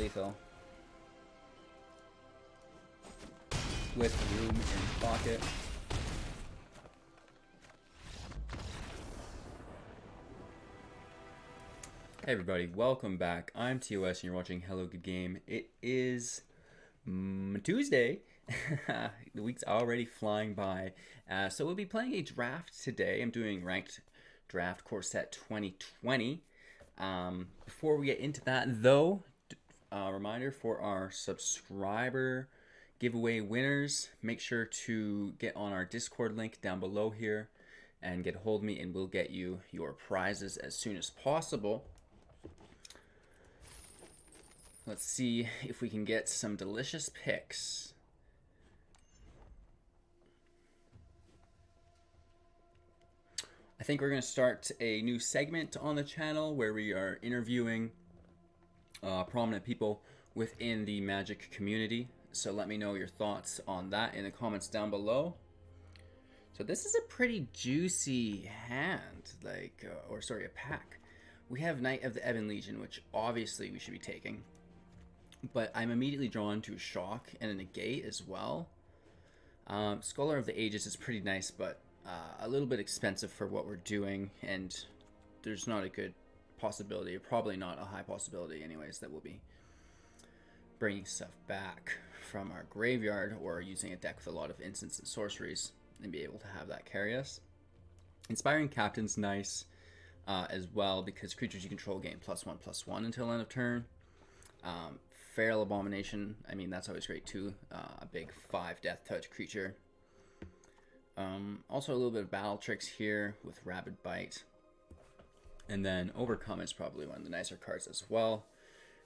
lethal. With room in pocket. Hey everybody, welcome back. I'm TOS and you're watching Hello Good Game. It is Tuesday. The week's already flying by. So we'll be playing a draft today. I'm doing ranked draft core set 2020. Before we get into that though, reminder for our subscriber giveaway winners, make sure to get on our Discord link down below here and get a hold of me and we'll get you your prizes as soon as possible. Let's see if we can get some delicious picks. I think we're going to start a new segment on the channel where we are interviewing prominent people within the Magic community. So let me know your thoughts on that in the comments down below. So this is a pretty juicy hand, a pack. We have Knight of the Ebon Legion, which obviously we should be taking. But I'm immediately drawn to a Shock and a Negate as well. Scholar of the Ages is pretty nice, but a little bit expensive for what we're doing, and there's not a good possibility, or probably not a high possibility anyways, that we'll be bringing stuff back from our graveyard or using a deck with a lot of instants and sorceries and be able to have that carry us. Inspiring Captain's nice as well, because creatures you control gain +1/+1 until end of turn. Feral Abomination, I mean, that's always great too. A big 5 death touch creature. Also a little bit of battle tricks here with Rabid Bite. And then Overcome is probably one of the nicer cards as well.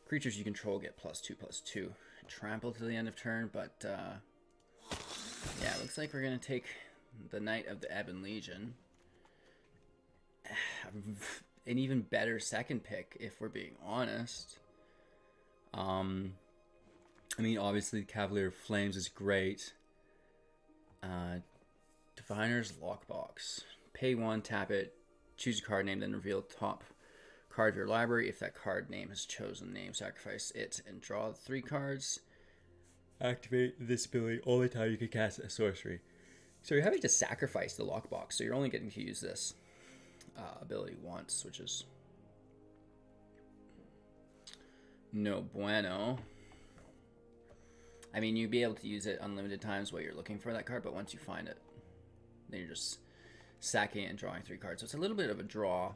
Creatures you control get +2/+2. Trample to the end of turn, but yeah, it looks like we're going to take the Knight of the Ebon Legion. An even better second pick, if we're being honest. I mean, obviously, Cavalier of Flames is great. Diviner's Lockbox. Pay 1, tap it, choose a card name, then reveal top card of your library. If that card name has chosen name, sacrifice it and draw 3 cards. Activate this ability all the time you can cast a sorcery. So you're having to sacrifice the Lockbox, so you're only getting to use this ability once, which is no bueno. I mean, you'd be able to use it unlimited times while you're looking for that card, but once you find it, then you're just sacking it and drawing 3 cards. So it's a little bit of a draw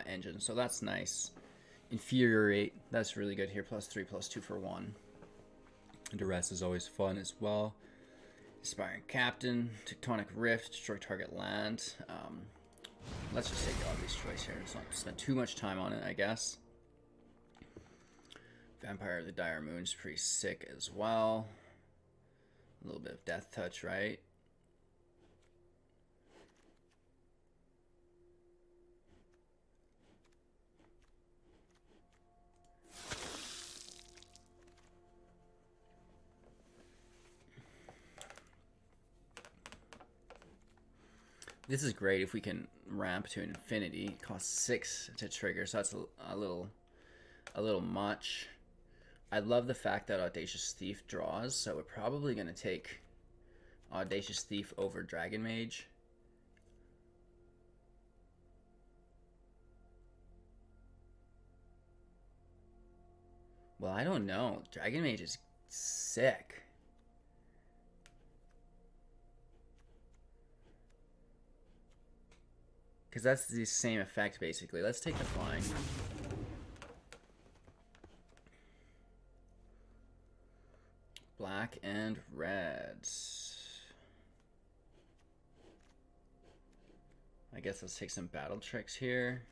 engine, so that's nice. Infuriate, that's really good here, +3/+2 for 1. Duress is always fun as well. Inspiring Captain, Tectonic Rift, destroy target land. Let's just take the obvious choice here. Let's not spend too much time on it, I guess. Vampire of the Dire Moon is pretty sick as well. A little bit of death touch, right? This is great if we can ramp to infinity. It costs 6 to trigger, so that's a little much. I love the fact that Audacious Thief draws, so we're probably going to take Audacious Thief over Dragon Mage. Well, I don't know. Dragon Mage is sick. Because that's the same effect, basically. Let's take the flying. Black and red. I guess let's take some battle tricks here.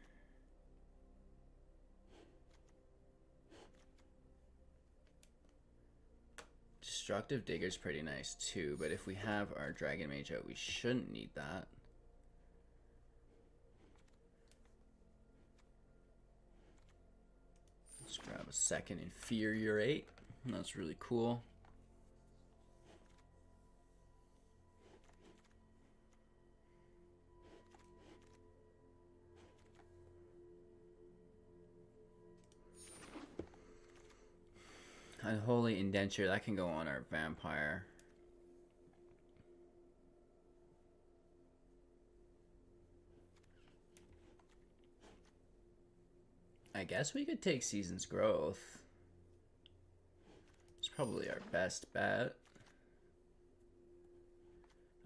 Destructive Digger's pretty nice too, but if we have our Dragon Mage out, we shouldn't need that. Let's grab a second Infuriate. That's really cool. Unholy Indenture, that can go on our vampire. I guess we could take Season's Growth. It's probably our best bet.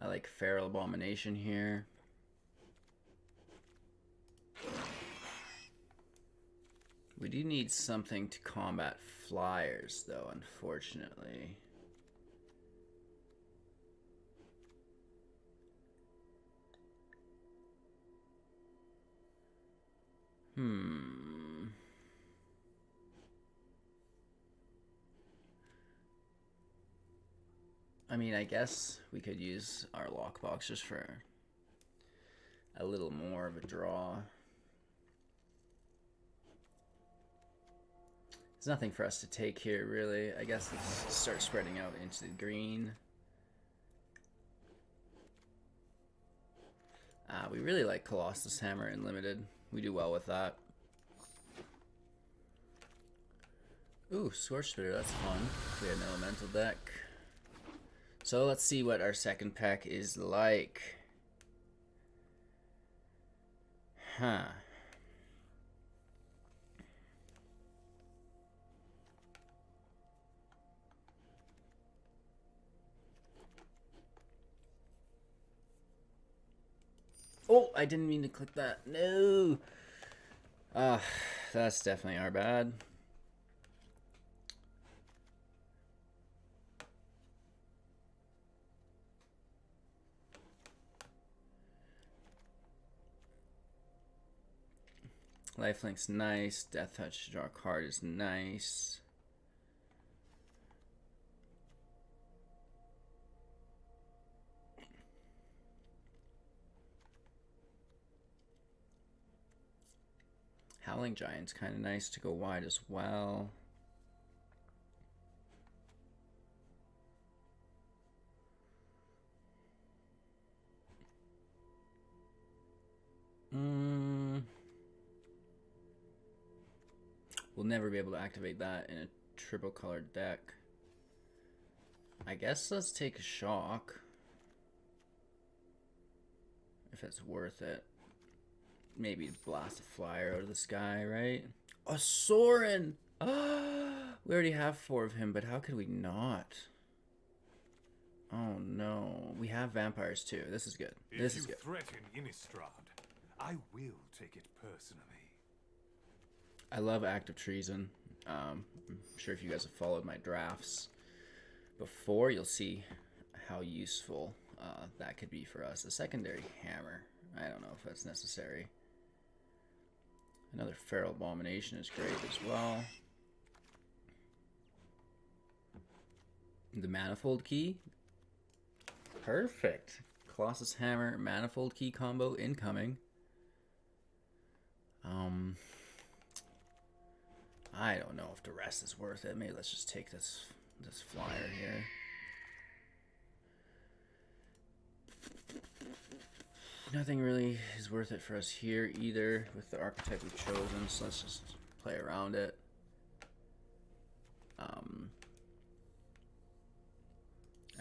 I like Feral Abomination here. We do need something to combat flyers, though, unfortunately. I mean, I guess we could use our lockbox just for a little more of a draw. There's nothing for us to take here, really. I guess let's start spreading out into the green. We really like Colossus Hammer in Limited. We do well with that. Ooh, Scorch Spitter, that's fun. We had an elemental deck. So let's see what our second pack is like. Huh. Oh, I didn't mean to click that. No. That's definitely our bad. Lifelink's nice. Death Touch, draw a card is nice. Howling Giant's kind of nice to go wide as well. We'll never be able to activate that in a triple colored deck. I guess let's take a shock. If it's worth it. Maybe blast a flyer out of the sky, right? A Sorin! We already have 4 of him, but how could we not? Oh no. We have vampires too. This is good. This is good. If you threaten Innistrad, I will take it personally. I love Act of Treason. I'm sure if you guys have followed my drafts before, you'll see how useful that could be for us. A secondary hammer. I don't know if that's necessary. Another Feral Abomination is great as well. The Manifold Key. Perfect. Colossus Hammer, Manifold Key combo incoming. I don't know if the rest is worth it. Maybe let's just take this flyer here. Nothing really is worth it for us here either with the archetype we've chosen, so let's just play around it.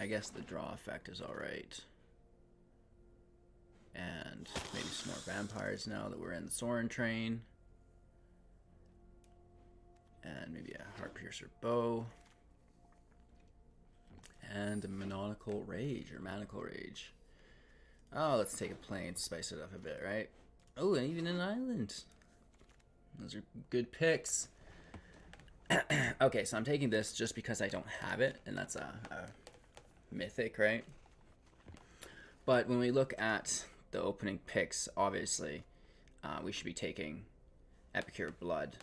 I guess the draw effect is alright. And maybe some more vampires now that we're in the Sorin train. And maybe a Heart Piercer Bow. And a Maniacal Rage, or Maniacal Rage. Oh, let's take a plane, spice it up a bit, right? Oh, and even an island. Those are good picks. Okay, so I'm taking this just because I don't have it, and that's a mythic, right? But when we look at the opening picks, obviously, we should be taking Epicure Blood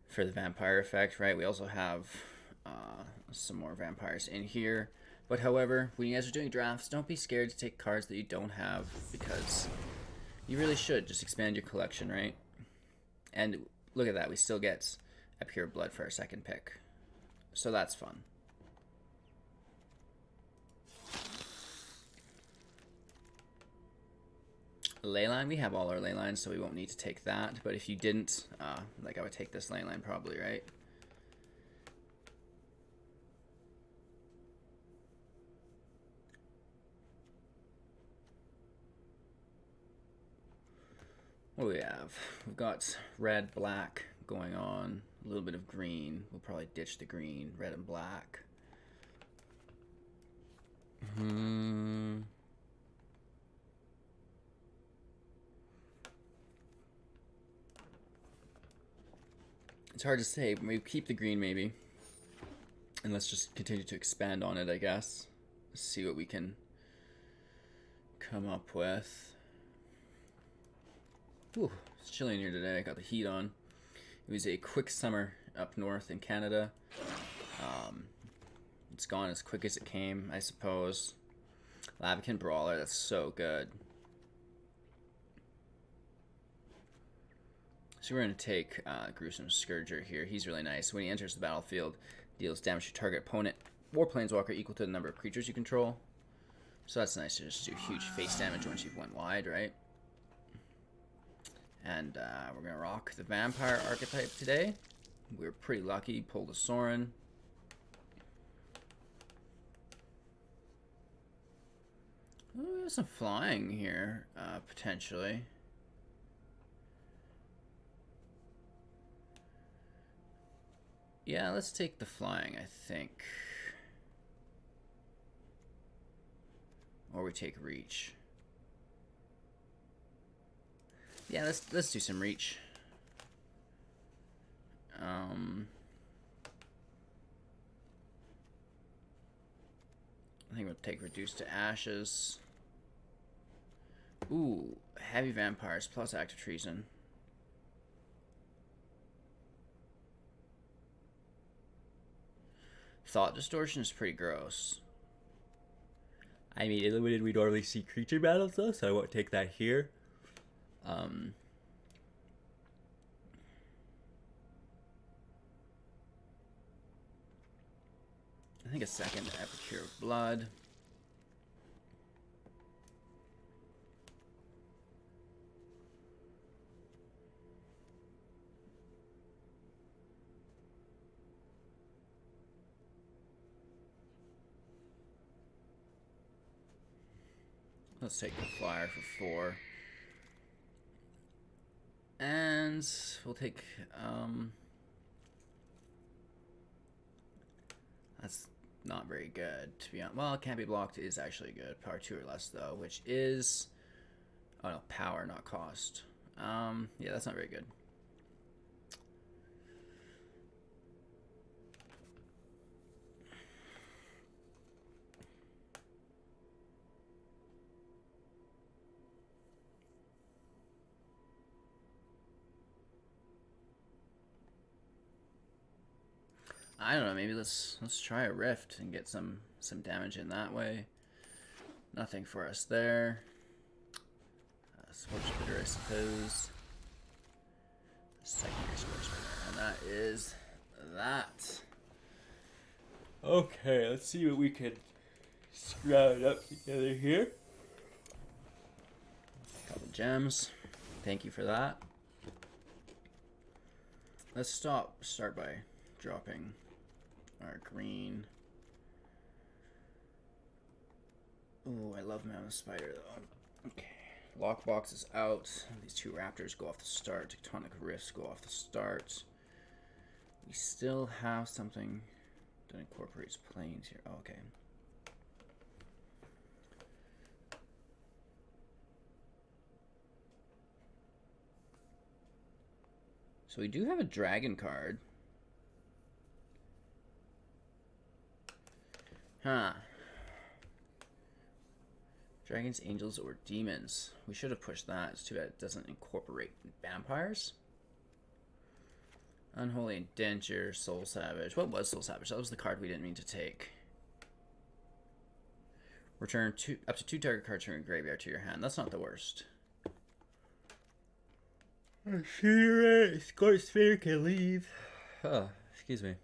for the vampire effect, right? We also have some more vampires in here. But however, when you guys are doing drafts, don't be scared to take cards that you don't have, because you really should just expand your collection, right? And look at that, we still get Epicure Blood for our second pick. So that's fun. Leyline, we have all our Leylines, so we won't need to take that. But if you didn't, like I would take this Leyline probably, right? What do we have? We've got red, black going on. A little bit of green. We'll probably ditch the green. Red and black. It's hard to say. We keep the green maybe. And let's just continue to expand on it, I guess. See what we can come up with. Ooh, it's chilly in here today. I got the heat on. It was a quick summer up north in Canada. It's gone as quick as it came, I suppose. Lavacan Brawler, that's so good. So we're going to take Gruesome Scourger here. He's really nice. When he enters the battlefield, deals damage to target opponent or planeswalker equal to the number of creatures you control. So that's nice to just do huge face damage once you've went wide, right? And we're going to rock the Vampire archetype today. We were pretty lucky. Pulled a Sorin. Oh, there's some flying here, potentially. Yeah, let's take the flying, I think. Or we take reach. Yeah, let's do some reach. I think we'll take reduce to ashes. Ooh, heavy vampires plus active treason. Thought distortion is pretty gross. I mean, illuminated we normally see creature battles though, so I won't take that here. I think a second Epicure of Blood. Let's take the flyer for 4. And we'll take, that's not very good, to be honest. Well, Can't Be Blocked is actually good. Power 2 or less, though, which is, oh no, power, not cost. Yeah, that's not very good. I don't know, maybe let's try a Rift and get some damage in that way. Nothing for us there. Scorch Spitter, I suppose. Secondary Scorch Spitter, and that is that. Okay, let's see what we can scrounge up together here. Couple gems. Thank you for that. Let's start by dropping our green. Ooh, I love Mammoth Spider though. Okay. Lockbox is out. These 2 Raptors go off the start. Tectonic Rifts go off the start. We still have something that incorporates planes here. Oh, okay. So we do have a dragon card. Huh. Dragons, angels, or demons. We should have pushed that. It's too bad it doesn't incorporate vampires. Unholy Indenture, Soul Savage. What was Soul Savage? That was the card we didn't mean to take. Return up to 2 target cards from your graveyard to your hand. That's not the worst. Scorch Sphere can leave. Oh, excuse me.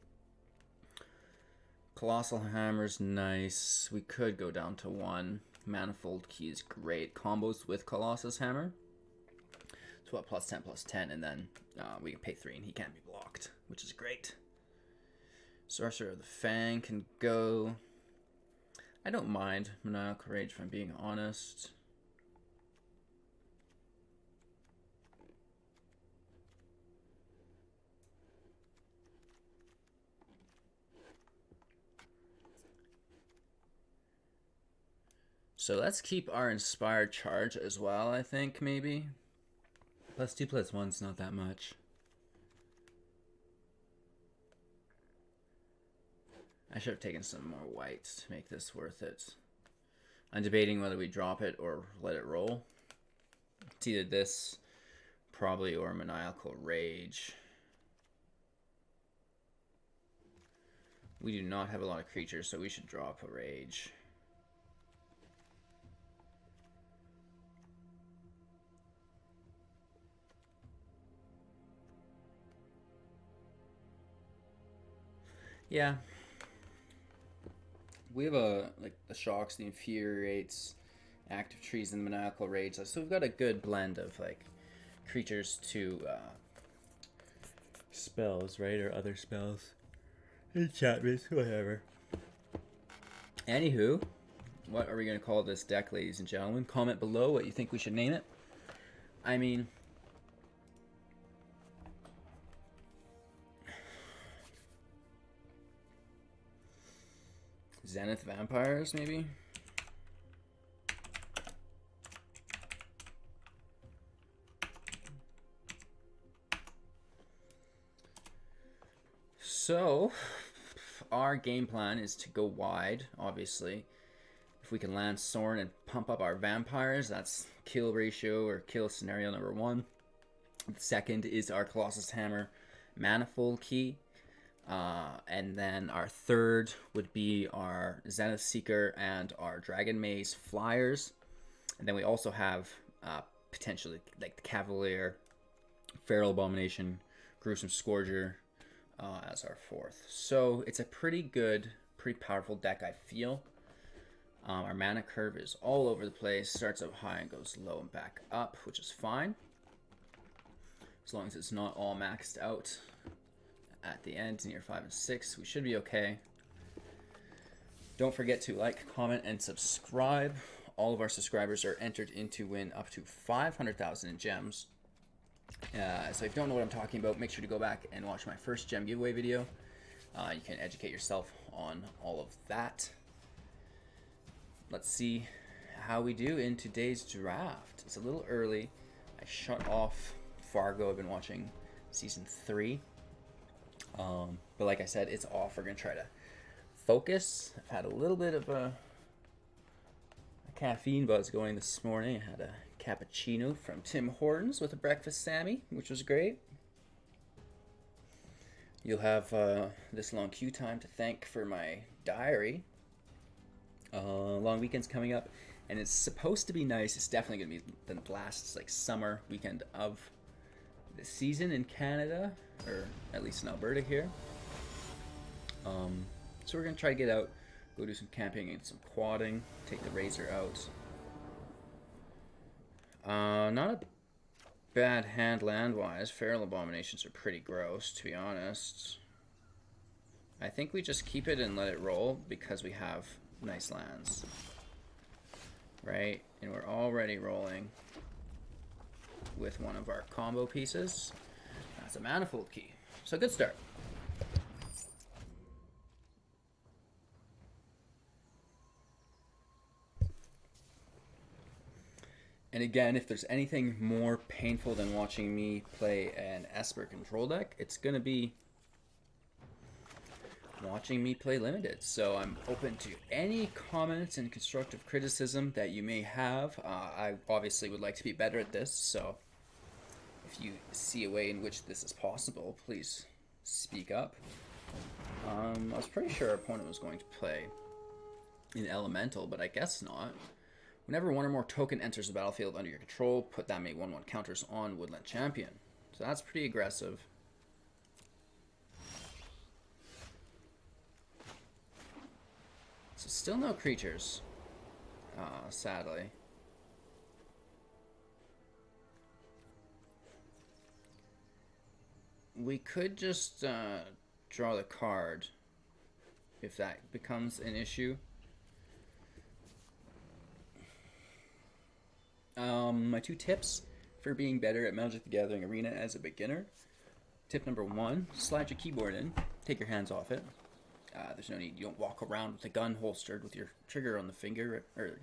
Colossal Hammer's nice. We could go down to 1. Manifold Key is great. Combos with Colossus Hammer. So what, plus 10, and then we can pay 3 and he can't be blocked, which is great. Sorcerer of the Fang can go. I don't mind Maniacal Rage if I'm being honest. So let's keep our inspired charge as well, I think, maybe. +2 +1's not that much. I should have taken some more whites to make this worth it. I'm debating whether we drop it or let it roll. It's either this, probably, or Maniacal Rage. We do not have a lot of creatures, so we should drop a Rage. Yeah. We have the Shocks, the Infuriates, Active Trees, and the Maniacal Rage. So we've got a good blend of like creatures to spells, right? Or other spells. Enchantments, whatever. Anywho, what are we going to call this deck, ladies and gentlemen? Comment below what you think we should name it. I mean, Zenith Vampires, maybe? So, our game plan is to go wide, obviously. If we can land Sorin and pump up our vampires, that's kill ratio or kill scenario number 1. The second is our Colossus Hammer Manifold Key. And then our third would be our Zenith Seeker and our Dragon Maze Flyers. And then we also have potentially like the Cavalier, Feral Abomination, Gruesome Scourger as our fourth. So it's a pretty good, pretty powerful deck, I feel. Our mana curve is all over the place. Starts up high and goes low and back up, which is fine. As long as it's not all maxed out at the end near 5 and 6, we should be okay. Don't forget to like, comment, and subscribe. All of our subscribers are entered in to win up to 500,000 in gems. So if you don't know what I'm talking about, make sure to go back and watch my first gem giveaway video. You can educate yourself on all of that. Let's see how we do in today's draft. It's a little early. I shut off Fargo. I've been watching season 3. But like I said, it's off. We're going to try to focus. I've had a little bit of a caffeine buzz going this morning. I had a cappuccino from Tim Hortons with a breakfast Sammy, which was great. You'll have this long queue time to thank for my diary. Long weekend's coming up, and it's supposed to be nice. It's definitely going to be the last summer weekend of the season in Canada, or at least in Alberta here. So we're going to try to get out, go do some camping and some quadding, take the Razor out. Not a bad hand land-wise. Feral Abominations are pretty gross, to be honest. I think we just keep it and let it roll because we have nice lands, right? And we're already rolling with one of our combo pieces. That's a Manifold Key. So good start. And again, if there's anything more painful than watching me play an Esper control deck, it's going to be watching me play limited. So I'm open to any comments and constructive criticism that you may have. I obviously would like to be better at this, so if you see a way in which this is possible, please speak up. I was pretty sure our opponent was going to play in Elemental, but I guess not. Whenever one or more token enters the battlefield under your control, put that many 1/1 counters on Woodland Champion. So that's pretty aggressive. So still no creatures, sadly. We could just draw the card if that becomes an issue. My 2 tips for being better at Magic the Gathering Arena as a beginner. Tip number 1, slide your keyboard in, take your hands off it. There's no need, you don't walk around with the gun holstered with your trigger on the finger, or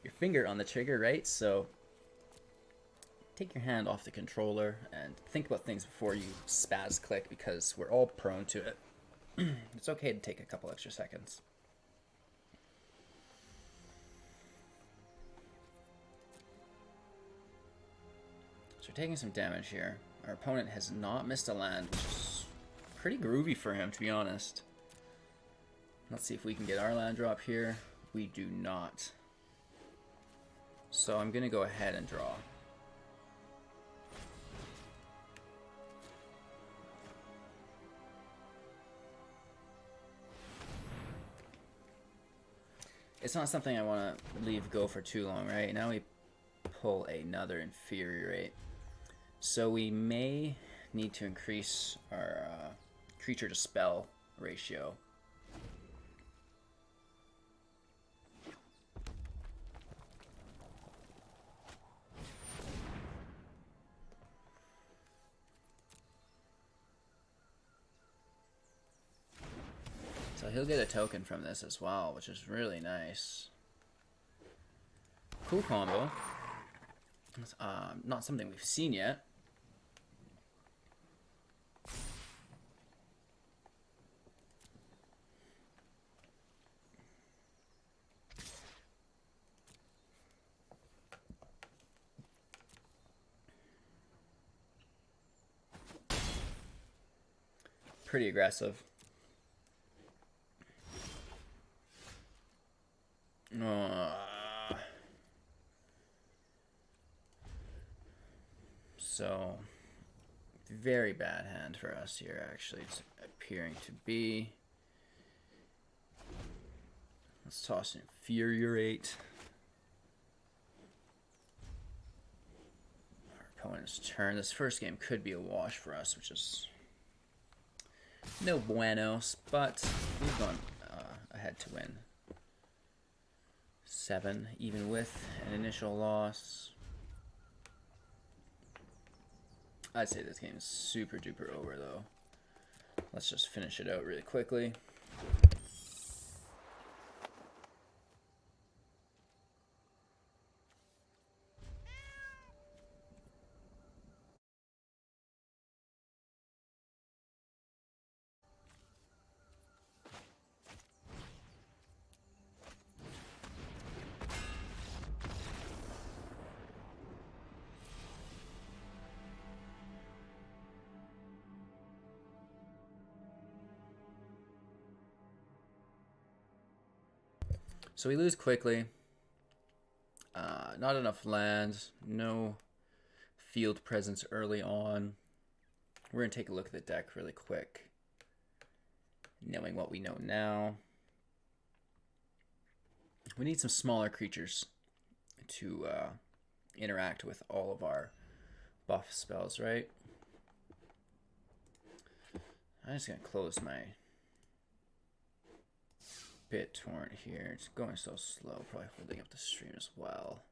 your finger on the trigger, right? So take your hand off the controller and think about things before you spaz click, because we're all prone to it. It's okay to take a couple extra seconds. So we're taking some damage here. Our opponent has not missed a land, which is pretty groovy for him, to be honest. Let's see if we can get our land drop here. We do not. So I'm going to go ahead and draw. It's not something I want to leave go for too long, right? Now we pull another inferiorate. So we may need to increase our creature to spell ratio. So he'll get a token from this as well, which is really nice. Cool combo. It's, not something we've seen yet. Pretty aggressive. So, very bad hand for us here, actually. It's appearing to be. Let's toss an infuriate. Our opponent's turn. This first game could be a wash for us, which is no buenos, but we've gone ahead to win. 7, even with an initial loss. I'd say this game is super duper over, though. Let's just finish it out really quickly. So we lose quickly. Not enough lands. No field presence early on. We're going to take a look at the deck really quick. Knowing what we know now. We need some smaller creatures to interact with all of our buff spells, right? I'm just going to close my BitTorrent here. It's going so slow, probably holding up the stream as well.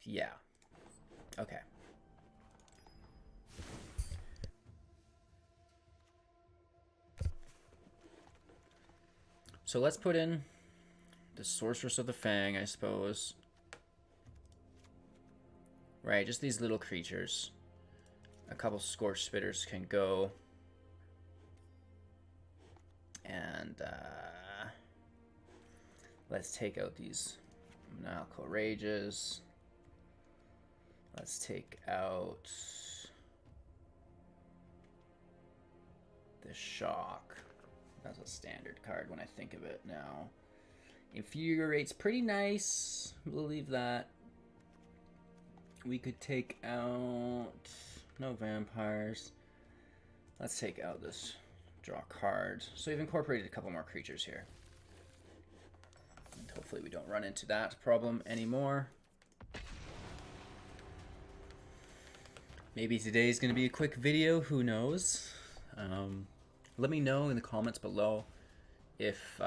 Yeah. Okay. So let's put in the Sorceress of the Fang, I suppose. Right, just these little creatures. A couple Scorch Spitters can go. And let's take out these Maniacal Rages. Let's take out the Shock. That's a standard card when I think of it now. Infuriate's pretty nice. We'll leave that. We could take out... no vampires. Let's take out this draw card. So we've incorporated a couple more creatures here. And hopefully we don't run into that problem anymore. Maybe today's going to be a quick video. Who knows? Let me know in the comments below if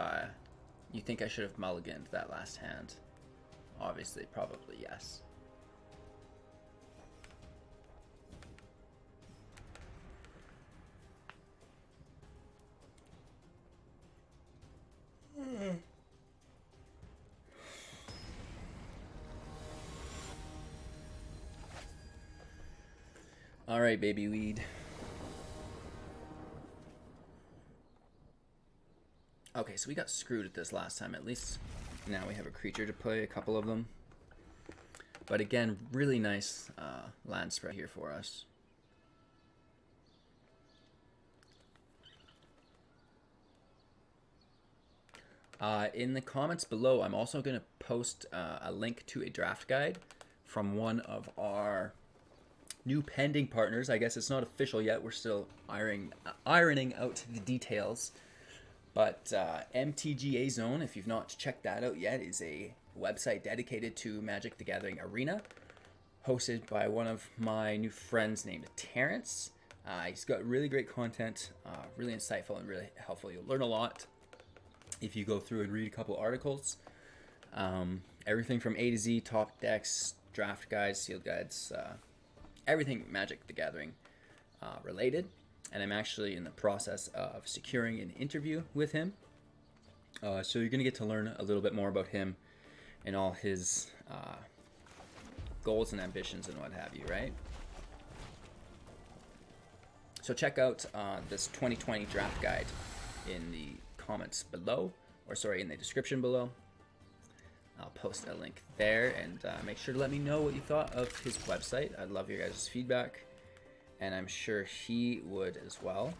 you think I should have mulliganed that last hand. Obviously, probably yes. All right, baby weed. Okay, so we got screwed at this last time. At least now we have a creature to play, a couple of them. But again, really nice land spread here for us. In the comments below, I'm also going to post a link to a draft guide from one of our new pending partners. I guess it's not official yet. We're still ironing out the details. But MTG Zone, if you've not checked that out yet, is a website dedicated to Magic the Gathering Arena, hosted by one of my new friends named Terrence. He's got really great content, really insightful and really helpful. You'll learn a lot if you go through and read a couple articles. Everything from A to Z, top decks, draft guides, sealed guides, everything Magic the Gathering related. And I'm actually in the process of securing an interview with him. So you're going to get to learn a little bit more about him and all his goals and ambitions and what have you, right? So check out this 2020 draft guide in the comments below, or sorry, in the description below. I'll post a link there, and make sure to let me know what you thought of his website. I'd love your guys' feedback, and I'm sure he would as well.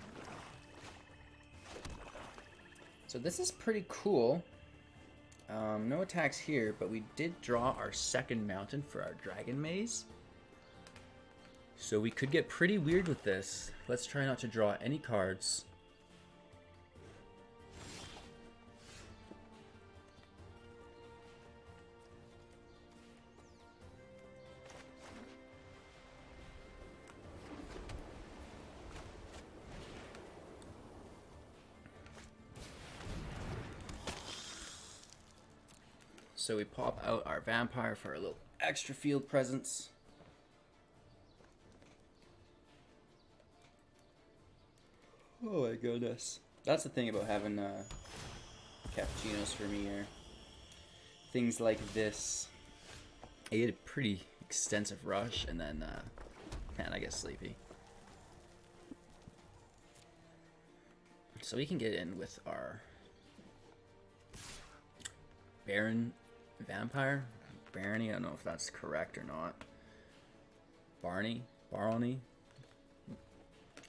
So this is pretty cool. No attacks here, but we did draw our second mountain for our dragon maze. So we could get pretty weird with this. Let's try not to draw any cards. So we pop out our vampire for a little extra field presence. Oh my goodness. That's the thing about having cappuccinos for me here. Things like this. I ate a pretty extensive rush and then, man, I get sleepy. So we can get in with our Baron Vampire? Barony? I don't know if that's correct or not. Barney?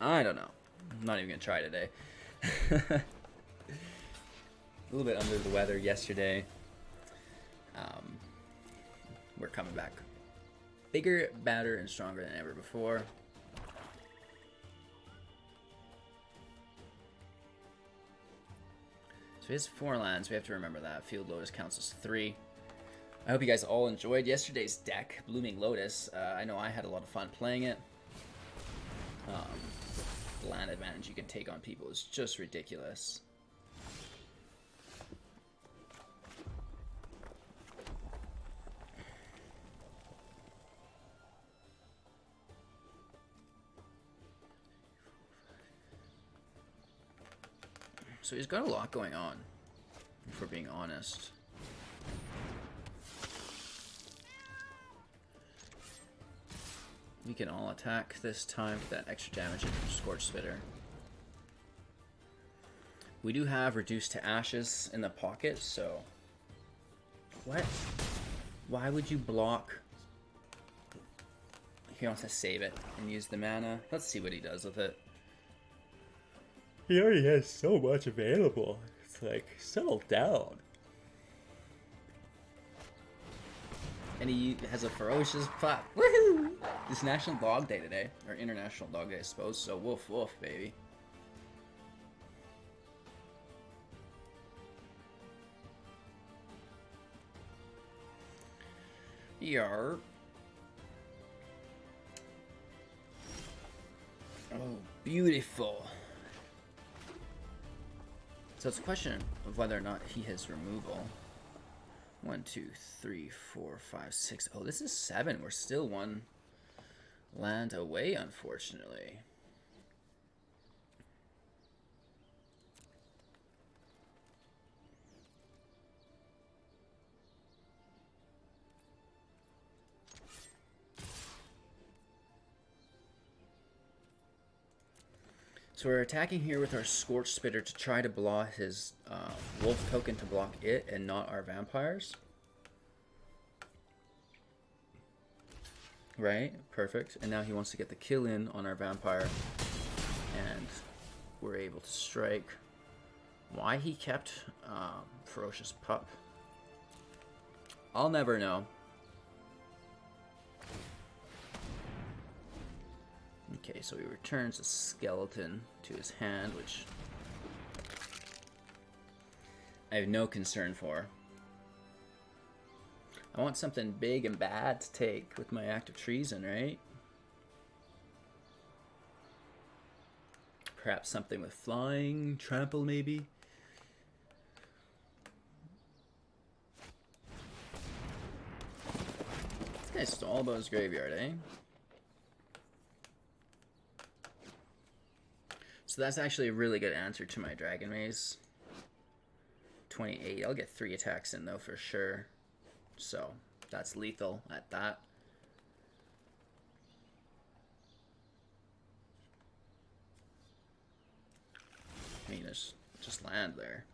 I don't know. I'm not even going to try today. A little bit under the weather yesterday. We're coming back bigger, badder, and stronger than ever before. So he has 4 lands. We have to remember that. Field Lotus counts as 3. I hope you guys all enjoyed yesterday's deck, Blooming Lotus. I know I had a lot of fun playing it. The land advantage you can take on people is just ridiculous. So he's got a lot going on, if we're being honest. We can all attack this time with that extra damage from Scorch Spitter. We do have Reduced to Ashes in the pocket, so... What? Why would you block? He wants to save it and use the mana. Let's see what he does with it. He already has so much available. It's like, settle down. And he has a ferocious pop. Woohoo! It's National Dog Day today. Or International Dog Day, I suppose. So woof woof, baby. Yarp. Oh, beautiful. So it's a question of whether or not he has removal. 1, 2, 3, 4, 5, 6. Oh, this is 7. We're still 1 land away, unfortunately. So we're attacking here with our Scorch Spitter to try to block his Wolf token to block it and not our vampires. Right? Perfect. And now he wants to get the kill in on our vampire. And we're able to strike. Why he kept Ferocious Pup, I'll never know. Okay, so he returns a skeleton to his hand, which I have no concern for. I want something big and bad to take with my Act of Treason, right? Perhaps something with flying, trample maybe? This guy's all about his graveyard, eh? So that's actually a really good answer to my Dragon Maze. 28. I'll get 3 attacks in though for sure. So that's lethal at that. I mean, there's just land there.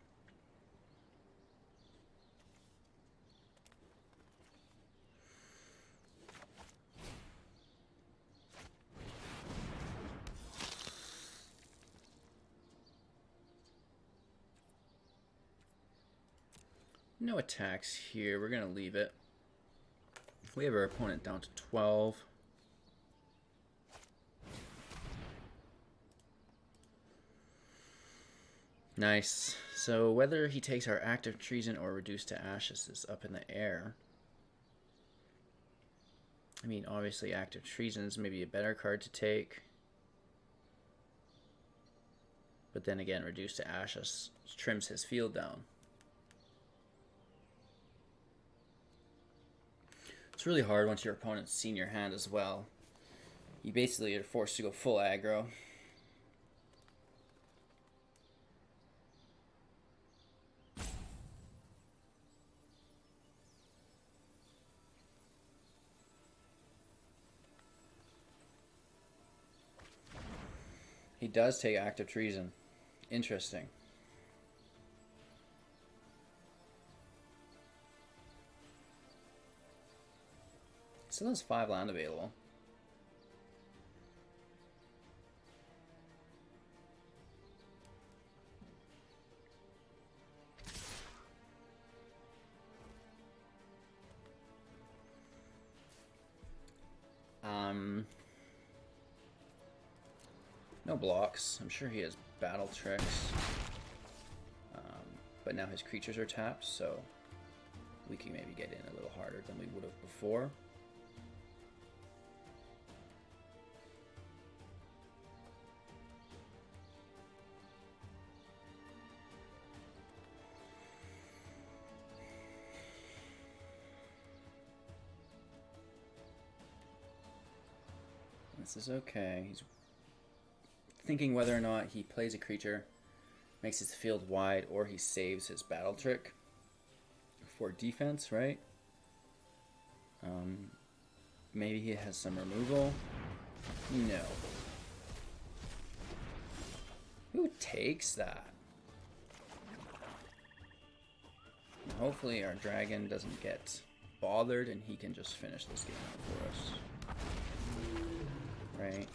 No attacks here. We're going to leave it. We have our opponent down to 12. Nice. So whether he takes our Act of Treason or Reduced to Ashes is up in the air. I mean, obviously Act of Treason is maybe a better card to take. But then again, Reduced to Ashes trims his field down. It's really hard once your opponent's seen your hand as well. You basically are forced to go full aggro. He does take Act of Treason. Interesting. Still has 5 land available. No blocks. I'm sure he has battle tricks. But now his creatures are tapped, so we can maybe get in a little harder than we would have before. This is okay. He's thinking whether or not he plays a creature, makes his field wide, or he saves his battle trick for defense, right? Maybe he has some removal. No. Who takes that? Hopefully our dragon doesn't get bothered and he can just finish this game out for us. Right.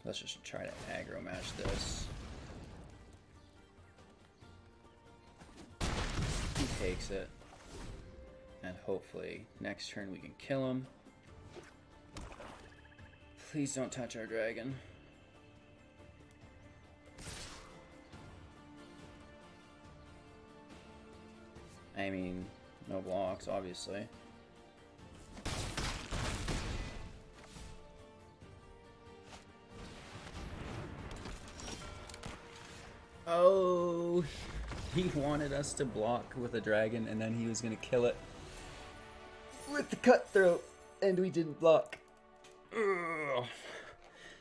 Let's just try to aggro match this. He takes it. And hopefully next turn we can kill him. Please don't touch our dragon. I mean, no blocks, obviously. Oh, he wanted us to block with a dragon and then he was gonna kill it with the cutthroat, and we didn't block. Ugh.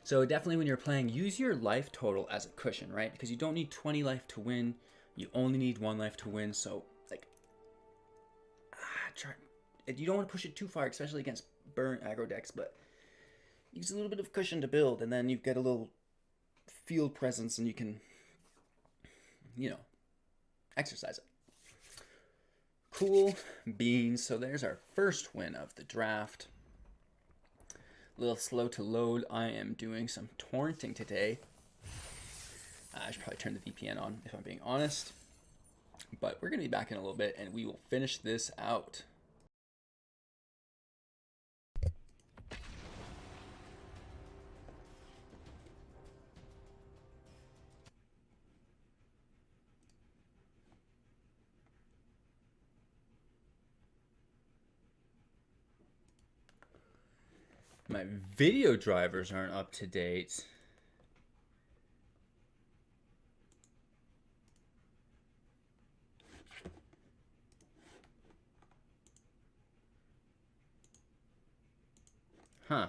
So definitely when you're playing, use your life total as a cushion, right? Because you don't need 20 life to win. You only need 1 life to win. So like, you don't want to push it too far, especially against burn aggro decks, but use a little bit of cushion to build, and then you get a little field presence, and you can, you know, exercise it. Cool beans. So there's our first win of the draft. A little slow to load. I am doing some torrenting today. I should probably turn the VPN on if I'm being honest. But we're going to be back in a little bit and we will finish this out. My video drivers aren't up to date. Huh.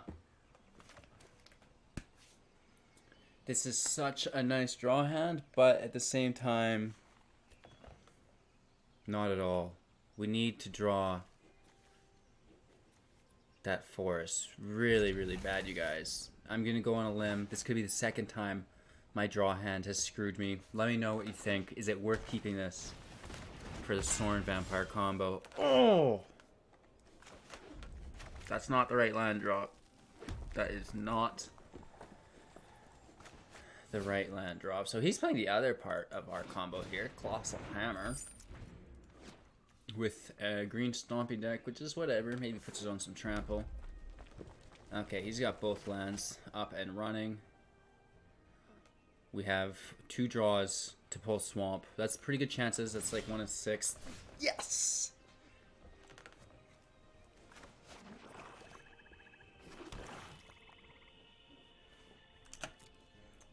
This is such a nice draw hand, but at the same time, not at all. We need to draw that forest really, really bad, you guys. I'm gonna go on a limb. This could be the second time my draw hand has screwed me. Let me know what you think. Is it worth keeping this for the Sorin Vampire combo? Oh! That's not the right land drop. That is not the right land drop. So he's playing the other part of our combo here, Colossal Hammer, with a green stomping deck, which is whatever. Maybe puts it on some trample. Okay, he's got both lands up and running. We have 2 draws to pull Swamp. That's pretty good chances. That's like 1 in 6. Yes!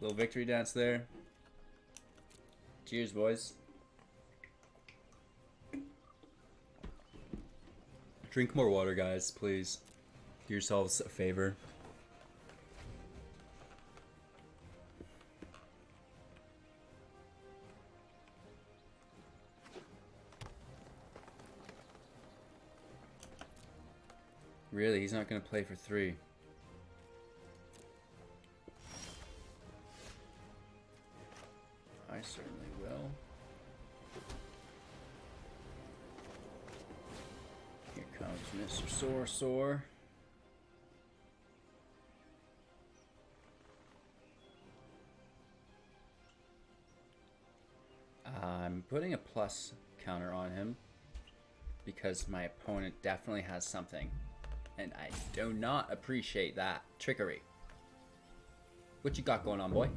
Little victory dance there. Cheers, boys. Drink more water, guys, please. Do yourselves a favor. Really, he's not going to play for 3. I certainly will. Here comes Mr. Sore. I'm putting a plus counter on him because my opponent definitely has something, and I do not appreciate that trickery. What you got going on, boy?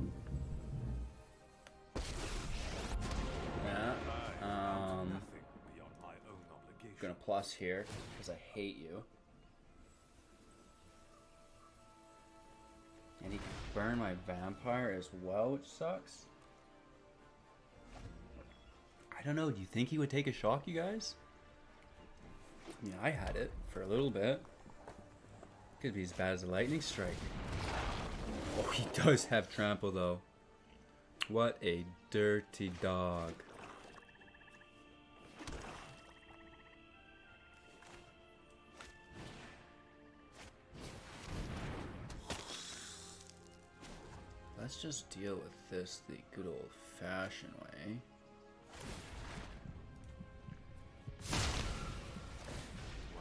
Gonna plus here because I hate you, and he can burn my vampire as well, which sucks. I don't know. Do you think he would take a shock, you guys? I mean, I had it for a little bit. Could be as bad as a lightning strike. Oh, he does have trample though. What a dirty dog. Let's just deal with this the good old-fashioned way.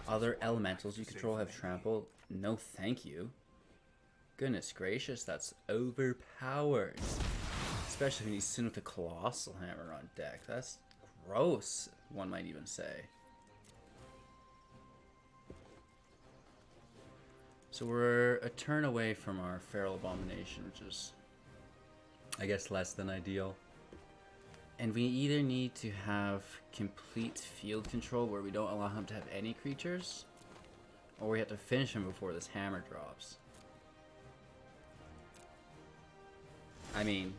Other elementals you control have trample. No thank you. Goodness gracious, that's overpowered. Especially when he's sitting with a Colossal Hammer on deck. That's gross, one might even say. So we're a turn away from our Feral Abomination, which is, I guess, less than ideal. And we either need to have complete field control where we don't allow him to have any creatures, or we have to finish him before this hammer drops. I mean,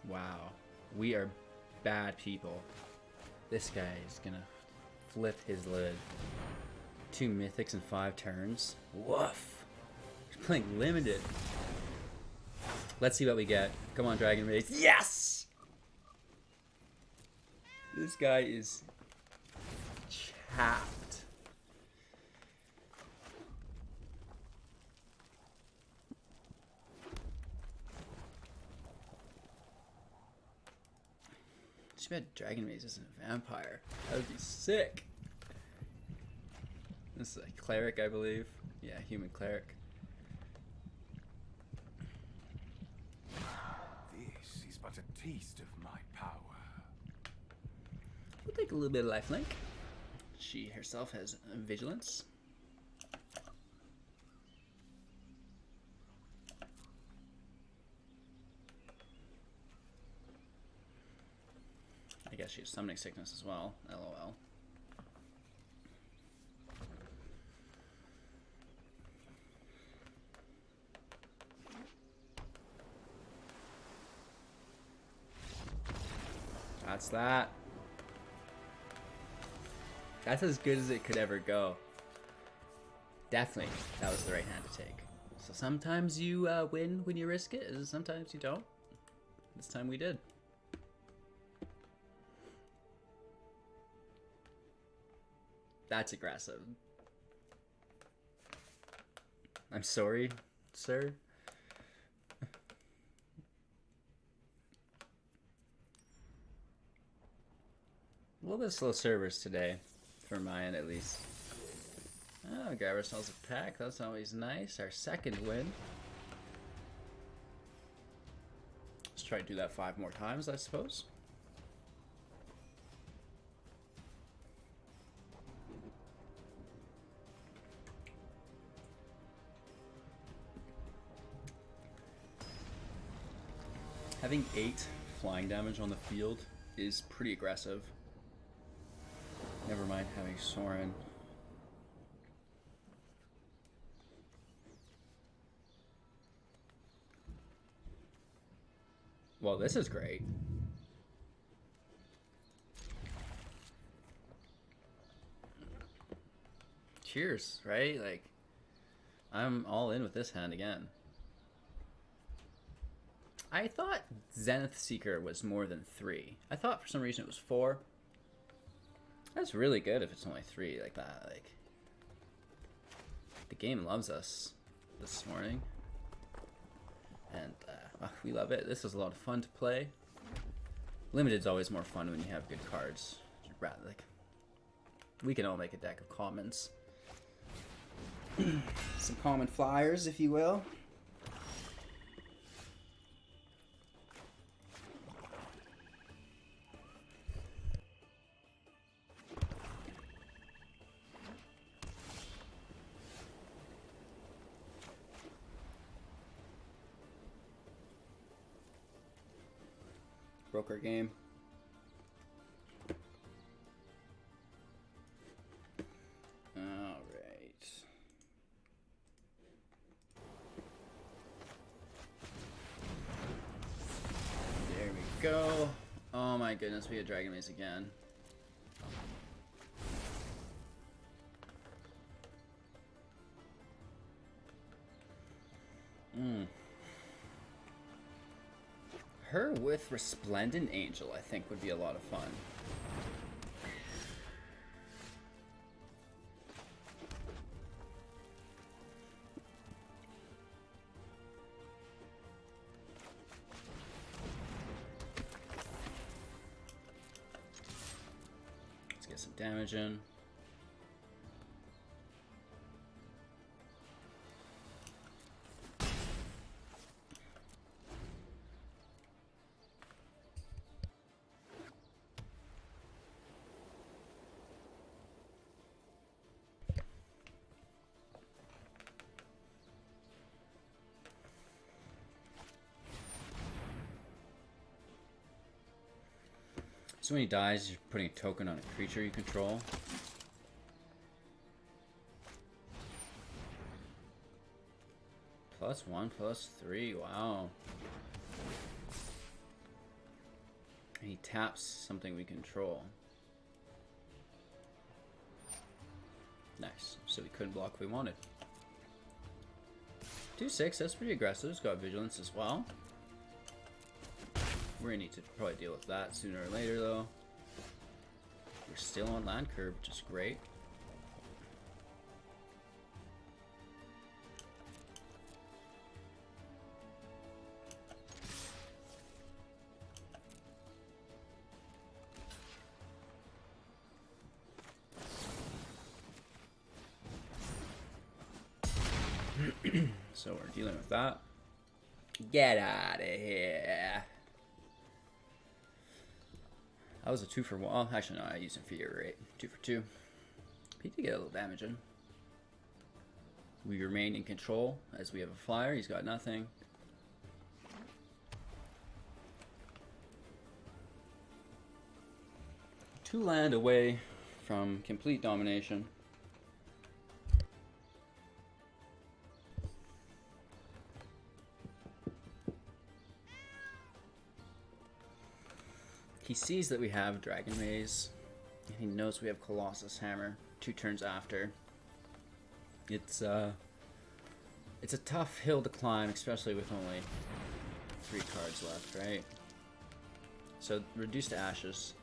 wow. We are bad people. This guy is gonna flip his lid. 2 mythics in 5 turns. Woof! He's playing limited. Let's see what we get. Come on, Dragon Race. Yes! This guy is chapped. Too bad Dragon Maze isn't a vampire. That would be sick. This is a cleric, I believe. Yeah, human cleric. This is but a taste of my power. We'll take a little bit of lifelink. She herself has vigilance. I guess she has summoning sickness as well. LOL. That's that. That's as good as it could ever go. Definitely, that was the right hand to take. So sometimes you win when you risk it, and sometimes you don't. This time we did. That's aggressive. I'm sorry, sir. A little bit slow servers today, for my end at least. Oh, grab ourselves a pack. That's always nice. Our second win. Let's try to do that 5 more times, I suppose. Having 8 flying damage on the field is pretty aggressive. Never mind having Soren. Well, this is great. Cheers, right? Like, I'm all in with this hand again. I thought Zenith Seeker was more than 3. I thought for some reason it was 4. That's really good if it's only 3 like that. Like, the game loves us this morning, and we love it. This was a lot of fun to play. Limited's always more fun when you have good cards. Like, we can all make a deck of commons, some common flyers, if you will. Broker game. All right. There we go. Oh my goodness, we had Dragon Maze again. Her with Resplendent Angel, I think, would be a lot of fun. Let's get some damage in. So when he dies, you're putting a token on a creature you control. +1, +3, wow. And he taps something we control. Nice. So we couldn't block if we wanted. 2/6, that's pretty aggressive. It's got vigilance as well. We're gonna need to probably deal with that sooner or later, though. We're still on land curve, which is great. So we're dealing with that. Get out of here. That was a 2 for 1. Oh, actually, no, I used inferior rate. 2 for 2. He did get a little damage in. We remain in control as we have a flyer. He's got nothing. Two land away from complete domination. He sees that we have Dragon Maze, and he knows we have Colossus Hammer 2 turns after. It's a tough hill to climb, especially with only 3 cards left, right? So reduced to ashes.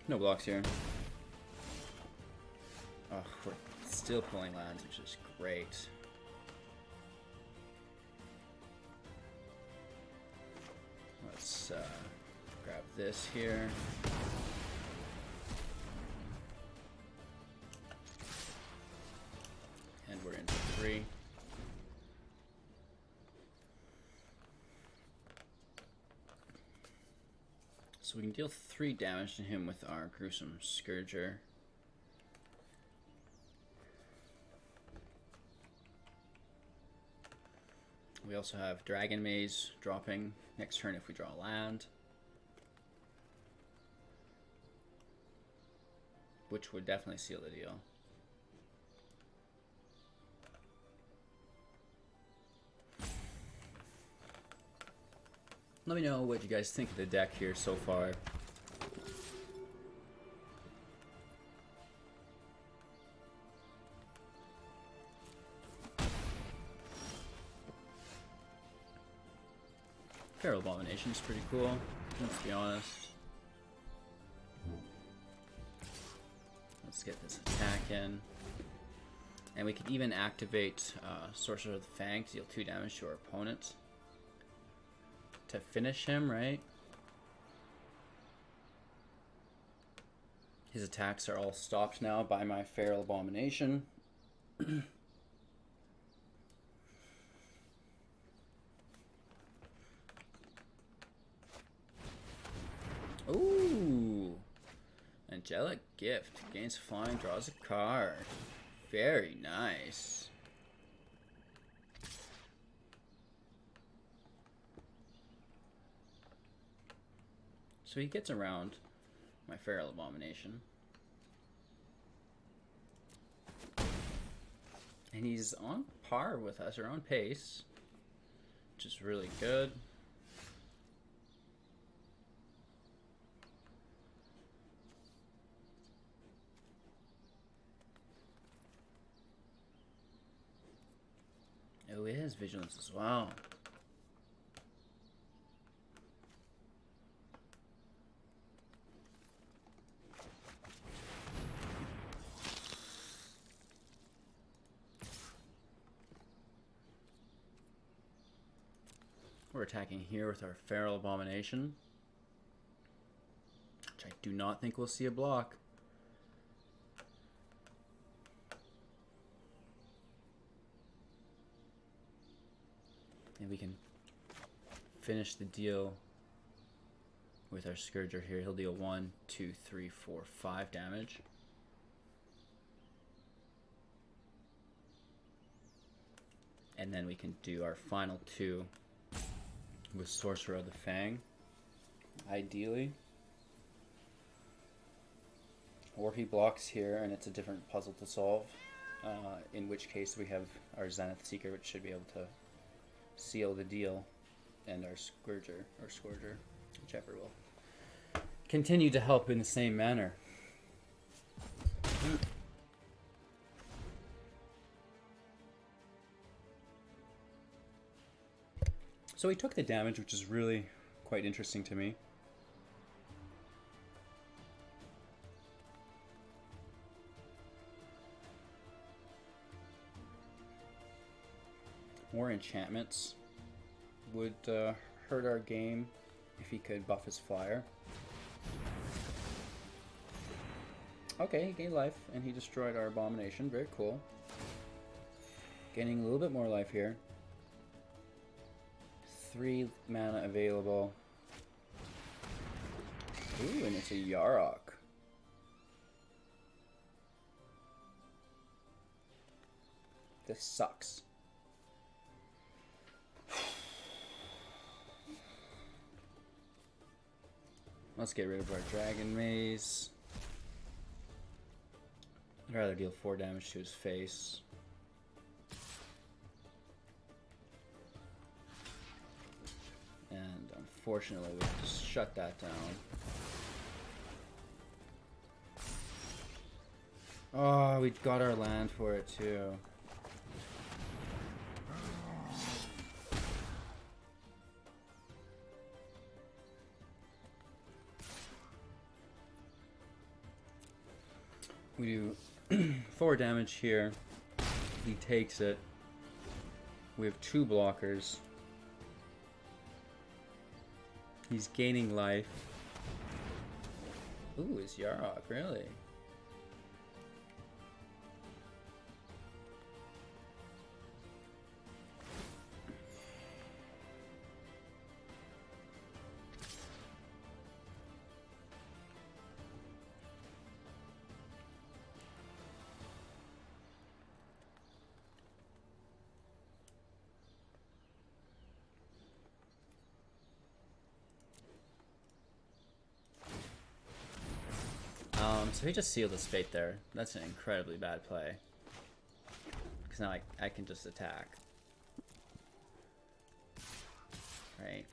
No blocks here. Oh, we're still pulling lands, which is great. Let's grab this here. And we're in for 3. So we can deal 3 damage to him with our Gruesome Scourger. We also have Dragon Maze dropping next turn if we draw land, which would definitely seal the deal. Let me know what you guys think of the deck here so far. Feral Abomination is pretty cool, let's be honest. Let's get this attack in. And we can even activate Sorcerer of the Fang to deal 2 damage to our opponent. To finish him, right? His attacks are all stopped now by my Feral Abomination. Ooh! Angelic Gift. Gains flying, draws a card. Very nice. So he gets around my Feral Abomination. And he's on par with us, or on pace, which is really good. Oh, it has Vigilance as well. We're attacking here with our Feral Abomination, which I do not think we'll see a block. And we can finish the deal with our Scourger here. He'll deal 1, 2, 3, 4, 5 damage. And then we can do our final 2 with Sorcerer of the Fang, ideally. Or he blocks here and it's a different puzzle to solve, in which case we have our Zenith Seeker, which should be able to seal the deal, and our Scourger, whichever will continue to help in the same manner. So he took the damage, which is really quite interesting to me. More enchantments would hurt our game if he could buff his flyer. Okay, he gained life, and he destroyed our abomination. Very cool. Gaining a little bit more life here. 3 mana available. Ooh, and it's a Yarok. This sucks. Let's get rid of our Dragon Maze. I'd rather deal 4 damage to his face. And unfortunately, we have to shut that down. Oh, we got our land for it too. We do 4 damage here. He takes it. We have 2 blockers. He's gaining life. Ooh, it's Yarok, really? So he just sealed his fate there. That's an incredibly bad play. Because now I can just attack. Right.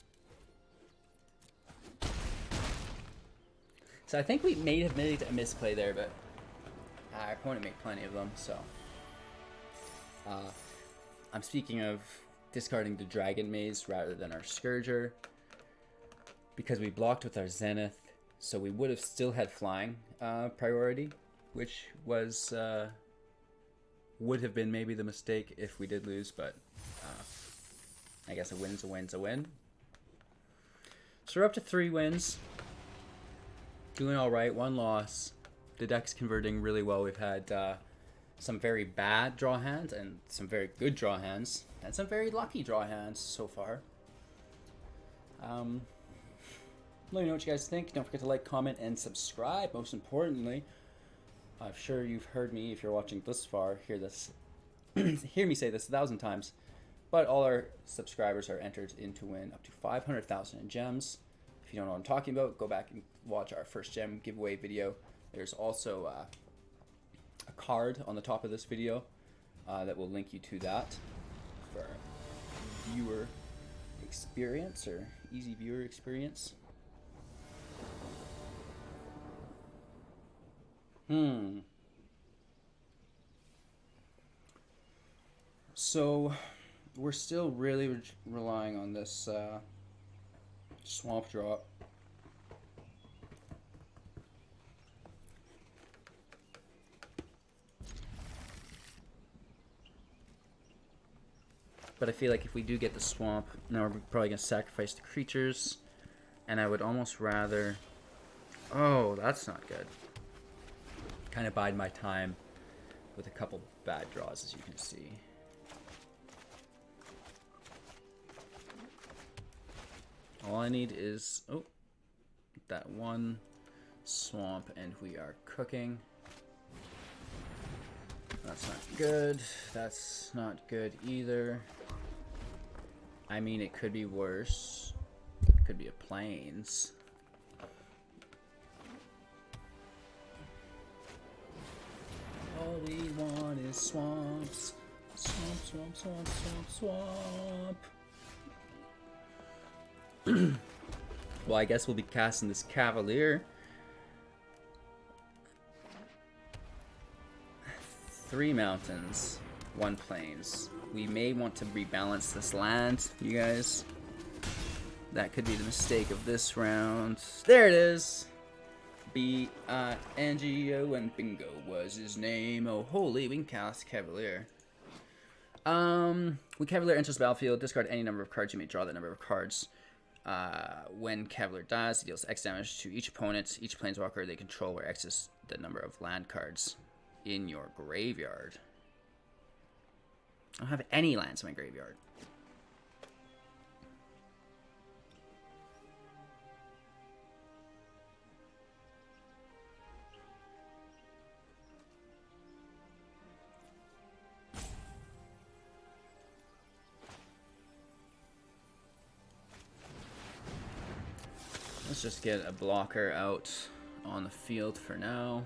So I think we may have made a misplay there, but our opponent made plenty of them, so. I'm speaking of discarding the Dragon Maze rather than our Scourger. Because we blocked with our Zenith. So we would have still had flying priority, which was would have been maybe the mistake if we did lose, but I guess a win's a win's a win. So we're up to 3 wins. Doing all right, 1 loss. The deck's converting really well. We've had some very bad draw hands and some very good draw hands and some very lucky draw hands so far. Let me know what you guys think. Don't forget to like, comment, and subscribe. Most importantly, I'm sure you've heard me, if you're watching this far, hear me say this 1,000 times. But all our subscribers are entered in to win up to 500,000 in gems. If you don't know what I'm talking about, go back and watch our first gem giveaway video. There's also a card on the top of this video that will link you to that for viewer experience or easy viewer experience. So we're still really relying on this swamp drop. But I feel like if we do get the swamp, now we're probably going to sacrifice the creatures. And I would almost rather... Oh, that's not good. Kind of bide my time with a couple bad draws, as you can see. All I need is that 1 swamp, and we are cooking. That's not good. That's not good either. I mean, it could be worse. It could be a plains. All we want is swamps. Swamp, swamp, swamp, swamp, swamp. Well, I guess we'll be casting this Cavalier. 3 mountains, 1 plains. We may want to rebalance this land, you guys. That could be the mistake of this round. There it is. B-I-N-G-O and bingo was his name. Oh, holy, we can cast Cavalier. When Cavalier enters the battlefield, discard any number of cards. You may draw that number of cards. When Cavalier dies, he deals X damage to each opponent. Each planeswalker they control, where X is the number of land cards in your graveyard. I don't have any lands in my graveyard. Let's just get a blocker out on the field for now.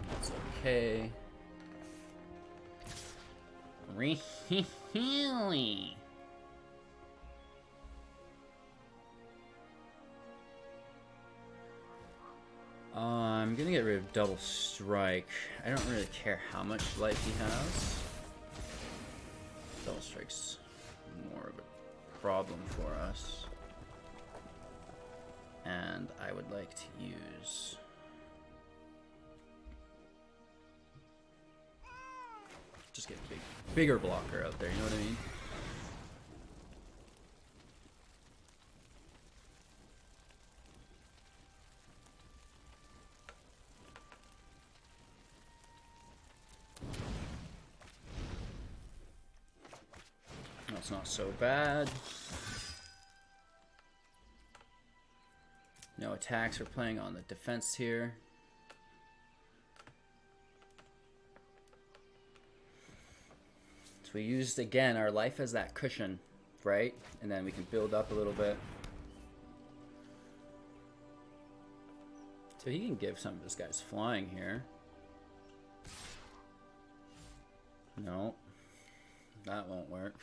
That's okay. Really? I'm gonna get rid of double strike. I don't really care how much life he has. Double strike's more of a problem for us. And I would like to use just get a bigger blocker out there, you know what I mean? That's not so bad. No attacks, we're playing on the defense here. So we used, again, our life as that cushion, right? And then we can build up a little bit. So he can give some of his guys flying here. No, that won't work.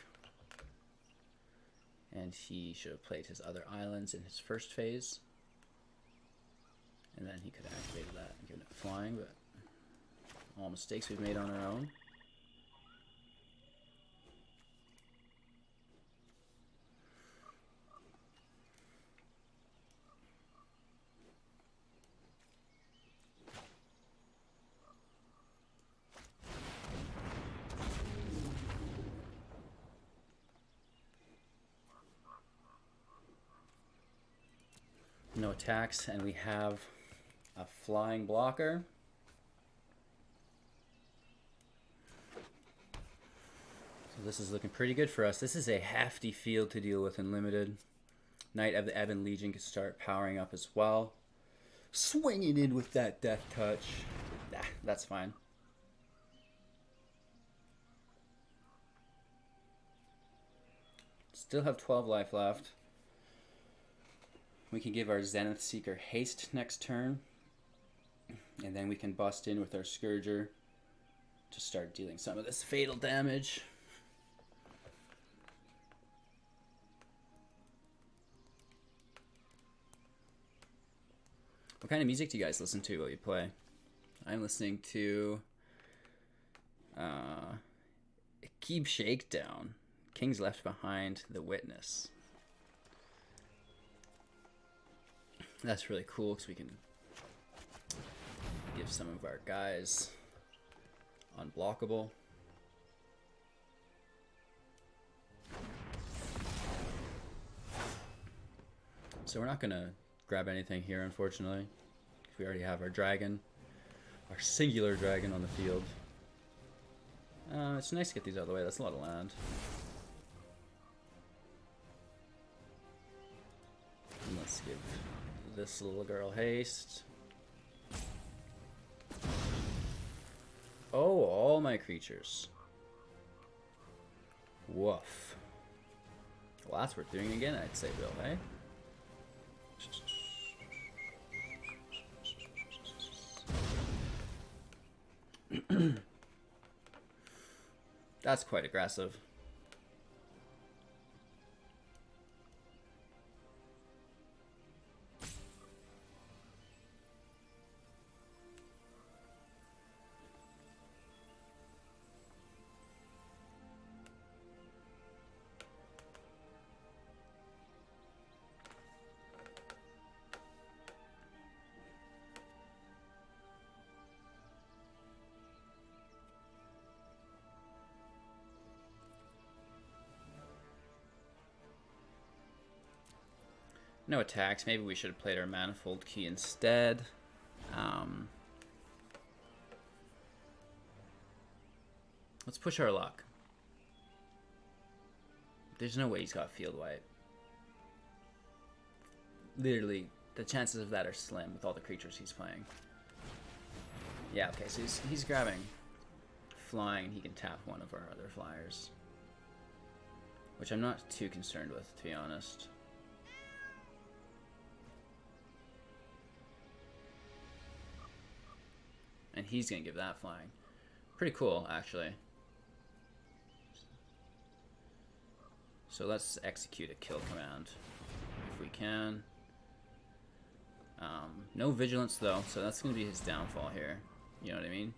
And he should have played his other islands in his first phase. And then he could have activated that and given it flying, but all mistakes we've made on our own. No attacks, and we have a flying blocker. So this is looking pretty good for us. This is a hefty field to deal with in limited. Knight of the Ebon Legion can start powering up as well. Swinging in with that death touch. Nah, that's fine. Still have 12 life left. We can give our Zenith Seeker haste next turn. And then we can bust in with our Scourger to start dealing some of this fatal damage. What kind of music do you guys listen to while you play? I'm listening to Keep Shakedown, Kings Left Behind, The Witness. That's really cool because we can give some of our guys unblockable. So we're not going to grab anything here, unfortunately, because we already have our dragon, our singular dragon on the field. It's nice to get these out of the way. That's a lot of land. And let's give this little girl haste. Oh, all my creatures. Woof. Well, that's worth doing again, I'd say, Bill, hey? That's quite aggressive. No attacks. Maybe we should have played our Manifold Key instead. Let's push our luck. There's no way he's got field wipe. Literally, the chances of that are slim with all the creatures he's playing. Yeah, okay, so he's grabbing flying, and he can tap one of our other flyers. Which I'm not too concerned with, to be honest. And he's going to give that flying. Pretty cool, actually. So let's execute a kill command if we can. No vigilance though, so that's going to be his downfall here. You know what I mean?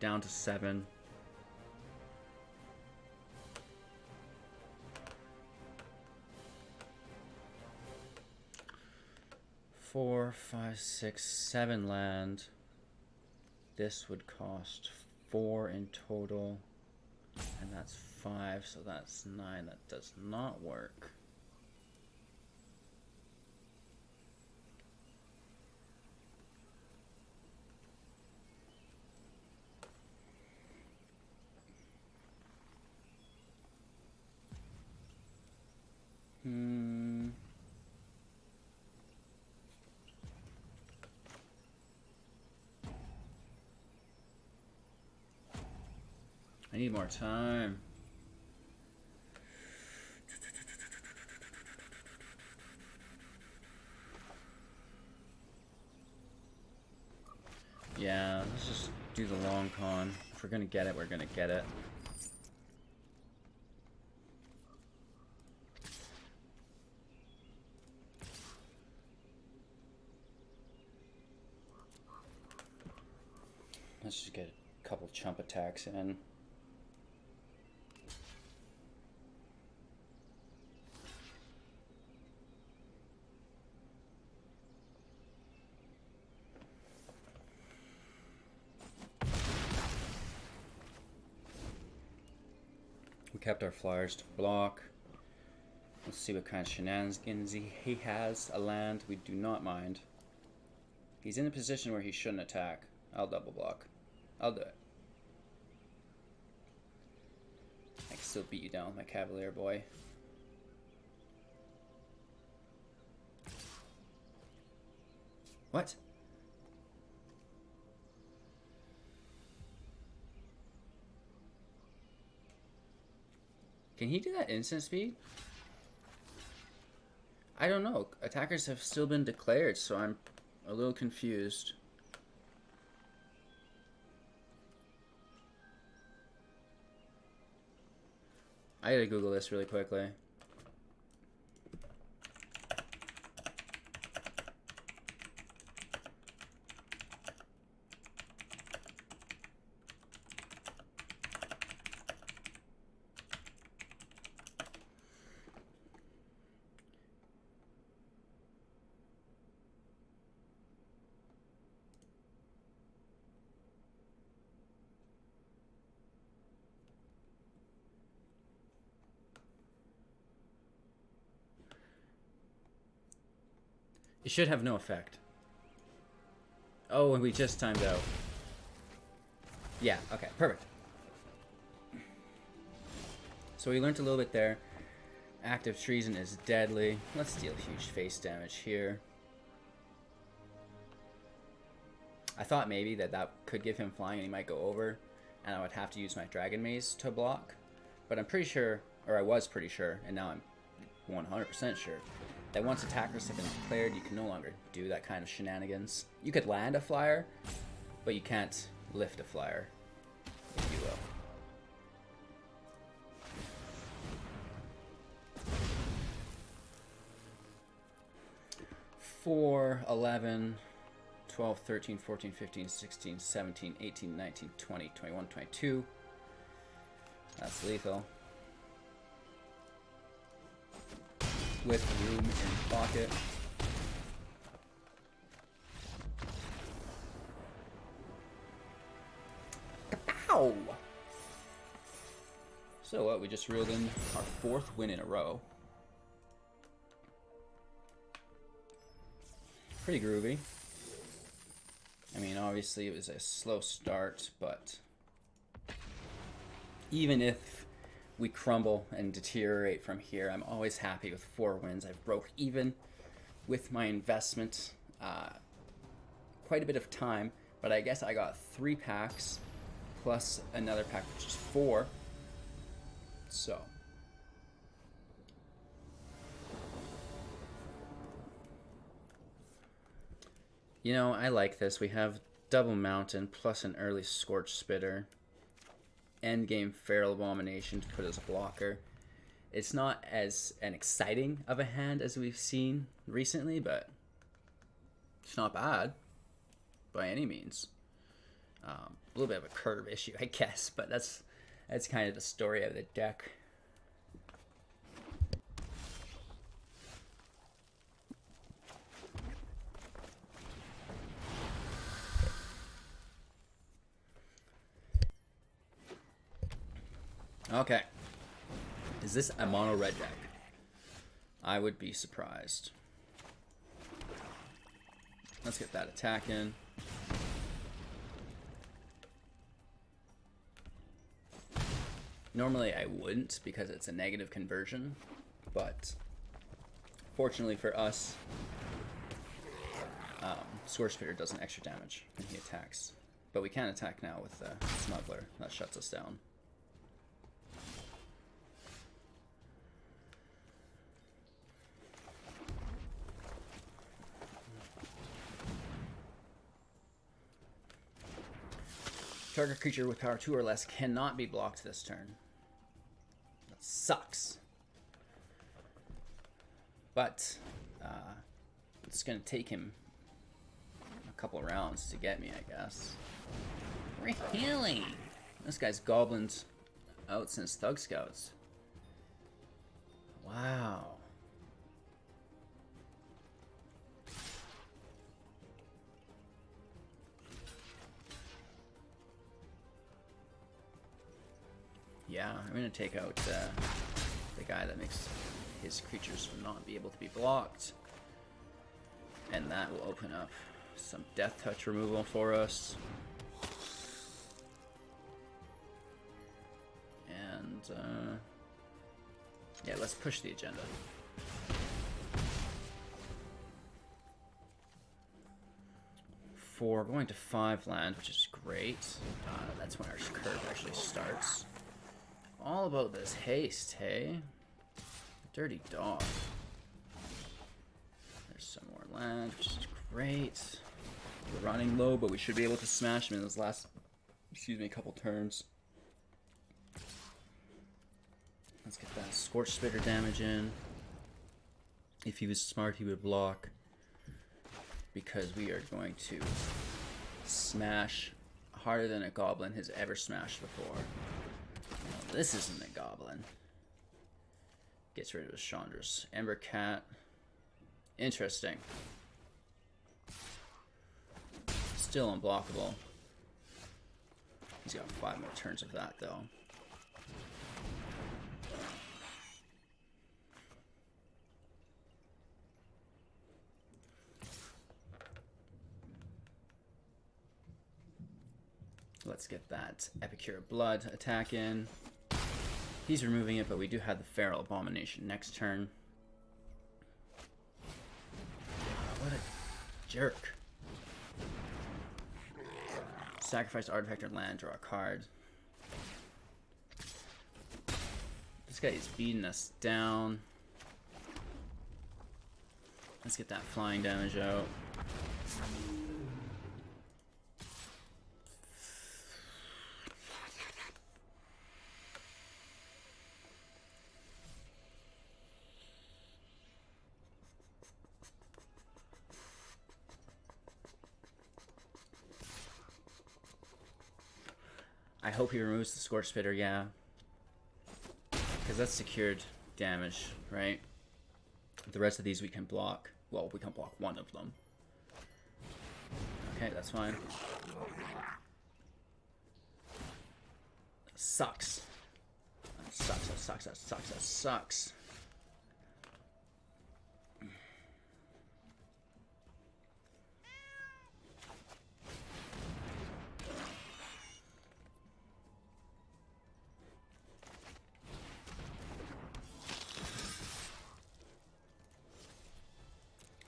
Down to 7. Four, 5, 6, 7 land. This would cost 4 in total. And that's 5, so that's 9. That does not work. I need more time. Yeah, let's just do the long con. If we're gonna get it, we're gonna get it. Let's just get a couple chump attacks in. We kept our flyers to block. Let's see what kind of shenanigans he has. A land we do not mind. He's in a position where he shouldn't attack. I'll double block. I'll do it. I can still beat you down with my Cavalier boy. What? Can he do that instant speed? I don't know. Attackers have still been declared, so I'm a little confused. I gotta Google this really quickly. It should have no effect. Oh, and we just timed out. Yeah, okay, perfect. So we learned a little bit there. Active treason is deadly. Let's deal huge face damage here. I thought maybe that could give him flying and he might go over, and I would have to use my Dragon Maze to block. But I'm pretty sure, or I was pretty sure, and now I'm 100% sure, that once attackers have been declared, you can no longer do that kind of shenanigans. You could land a flyer, but you can't lift a flyer, if you will. For 11, 12, 13, 14, 15, 16, 17, 18, 19, 20, 21, 22. That's lethal. With room in pocket. Kapow! So what, we just reeled in our 4th win in a row. Pretty groovy. I mean, obviously it was a slow start, but even if we crumble and deteriorate from here, I'm always happy with 4 wins. I've broke even with my investment. Quite a bit of time, but I guess I got 3 packs plus another pack, which is 4. So you know, I like this. We have Double Mountain plus an early Scorch Spitter. Endgame Feral Abomination to put as a blocker. It's not as an exciting of a hand as we've seen recently, but it's not bad by any means. A little bit of a curve issue, I guess, but that's kind of the story of the deck. Okay. Is this a mono red deck? I would be surprised. Let's get that attack in. Normally I wouldn't because it's a negative conversion, but fortunately for us, Scorch Spitter does an extra damage when he attacks. But we can attack now with the Smuggler. That shuts us down. Target creature with power 2 or less cannot be blocked this turn. That sucks. But it's going to take him a couple rounds to get me, I guess. Really? This guy's goblins out since Thug Scouts. Wow. Yeah, I'm going to take out the guy that makes his creatures not be able to be blocked. And that will open up some Death Touch removal for us. And, yeah, let's push the agenda. We're going to 5 land, which is great. That's when our curve actually starts. All about this haste, hey? Dirty dog. There's some more land, which is great. We're running low, but we should be able to smash him in those last, couple turns. Let's get that Scorch Spitter damage in. If he was smart, he would block. Because we are going to smash harder than a goblin has ever smashed before. No, this isn't a goblin. Gets rid of his Chandra's Ember Cat. Interesting. Still unblockable. He's got 5 more turns of that, though. Let's get that Epicure Blood attack in. He's removing it, but we do have the Feral Abomination next turn. What a jerk. Sacrifice artifact or land, draw a card. This guy is beating us down. Let's get that flying damage out. I hope he removes the Scorch Spitter, yeah. Because that's secured damage, right? The rest of these we can block. Well, we can block one of them. Okay, that's fine. Sucks. That sucks, that sucks, that sucks, that sucks.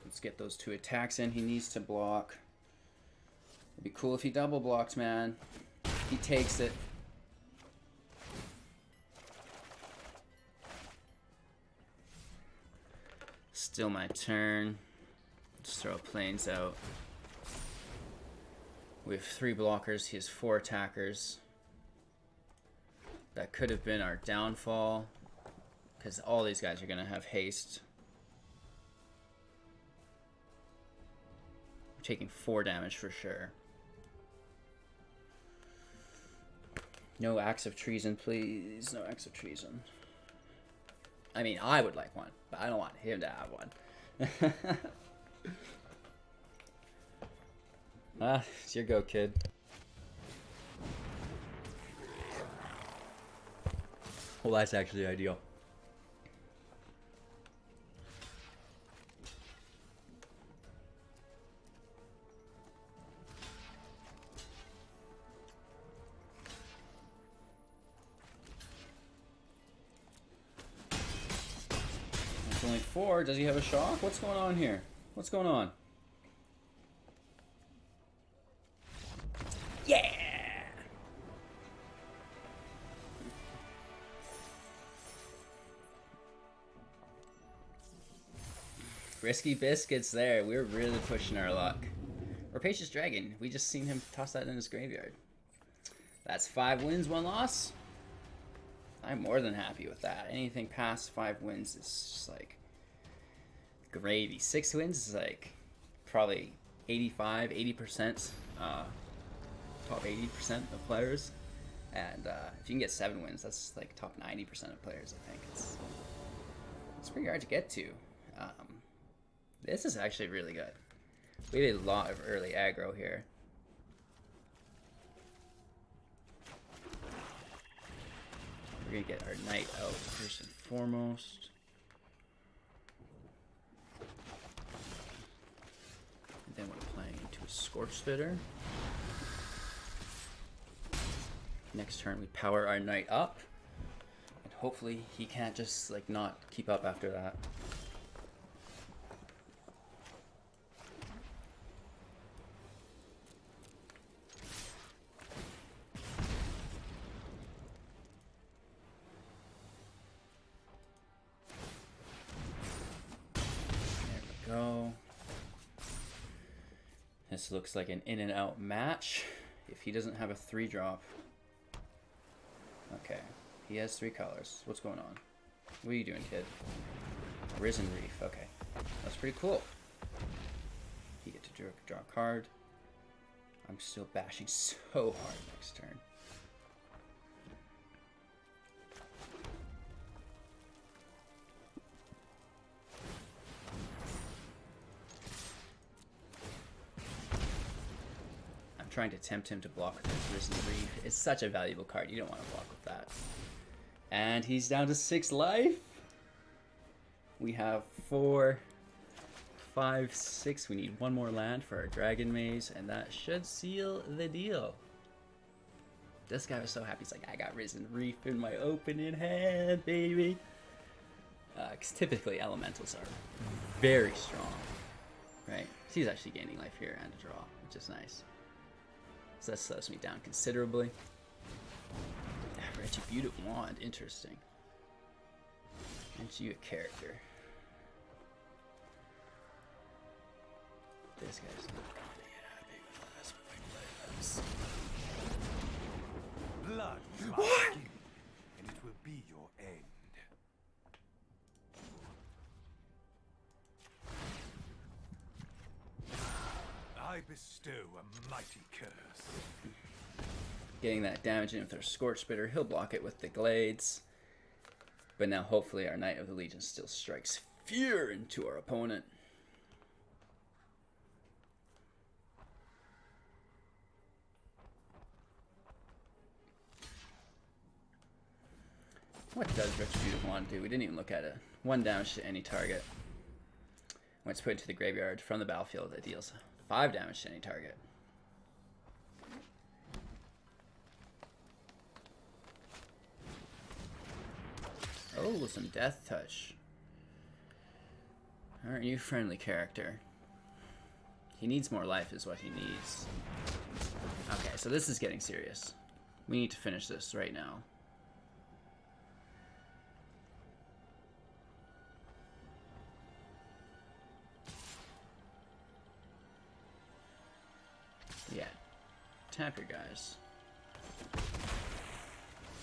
Let's get those 2 attacks in. He needs to block. It'd be cool if he double blocked, man. He takes it. Still my turn. Just throw planes out. We have 3 blockers. He has 4 attackers. That could have been our downfall, because all these guys are going to have haste. We're taking 4 damage for sure. No acts of treason, please. No acts of treason. I mean, I would like one, but I don't want him to have one. Ah, it's your go, kid. Well, that's actually ideal. It's only 4. Does he have a shock? What's going on here? What's going on? Yeah! Risky biscuits there. We're really pushing our luck. Rapacious Dragon. We just seen him toss that in his graveyard. That's 5 wins, 1 loss. I'm more than happy with that. Anything past 5 wins is just like gravy. 6 wins is like probably 85, 80%, top 80% of players. And if you can get 7 wins, that's like top 90% of players, I think. It's pretty hard to get to. This is actually really good. We did a lot of early aggro here. We're gonna get our knight out first and foremost. And then we're playing into a Scorch Spitter. Next turn we power our knight up. And hopefully he can't just like not keep up after that. Go. This looks like an in and out match. If he doesn't have a 3-drop. Okay. He has 3 colors. What's going on? What are you doing, kid? Risen Reef. Okay. That's pretty cool. You get to draw a card. I'm still bashing so hard next turn. Trying to tempt him to block with his Risen Reef. It's such a valuable card. You don't want to block with that. And he's down to 6 life. We have 4, 5, 6. We need 1 more land for our Dragon Maze, and that should seal the deal. This guy was so happy. He's like, I got Risen Reef in my opening hand, baby. Because typically elementals are very strong, right? He's actually gaining life here and a draw, which is nice. So that slows me down considerably. Retributive Wand, interesting. Into a character. This guy's not going to get happy with us when we play this. Blood what? Begin, and it will be your end. I bestow a mighty curse. getting that damage in with our Scorch Spitter. He'll block it with the Glades. But now hopefully our Knight of the Legion still strikes fear into our opponent. What does Retributive want to do? We didn't even look at it. 1 damage to any target. When it's put into the graveyard from the battlefield, it deals 5 damage to any target. Oh, some Death Touch. Aren't you friendly character? He needs more life is what he needs. Okay, so this is getting serious. We need to finish this right now. Yeah. Tap your guys.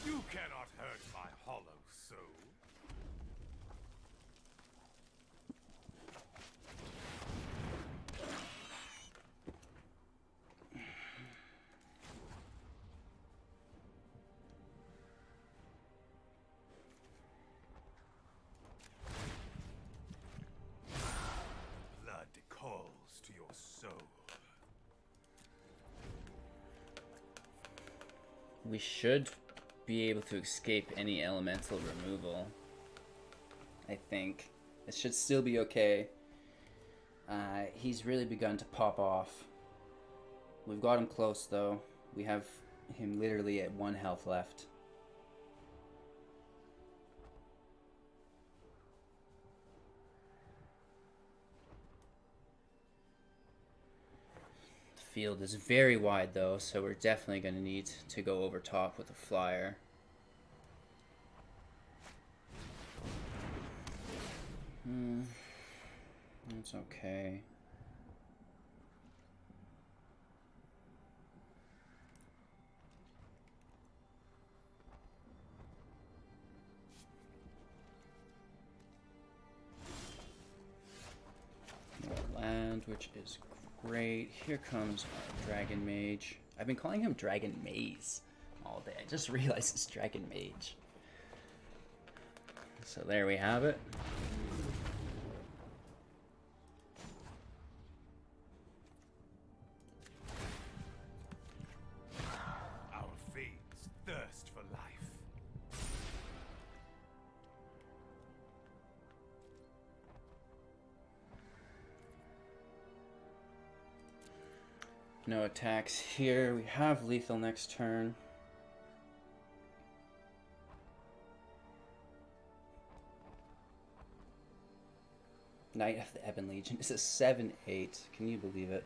You cannot hurt my hollow soul. Blood calls to your soul. We should be able to escape any elemental removal. I think. It should still be okay. He's really begun to pop off. We've got him close though. We have him literally at 1 health left. The field is very wide though, so we're definitely going to need to go over top with a flyer. That's okay. More land, which is great. Here comes our Dragon Mage. I've been calling him Dragon Maze all day. I just realized it's Dragon Mage. So there we have it. Our fiends thirst for life. No attacks here. We have lethal next turn. Knight of the Ebon Legion is a 7/8. Can you believe it?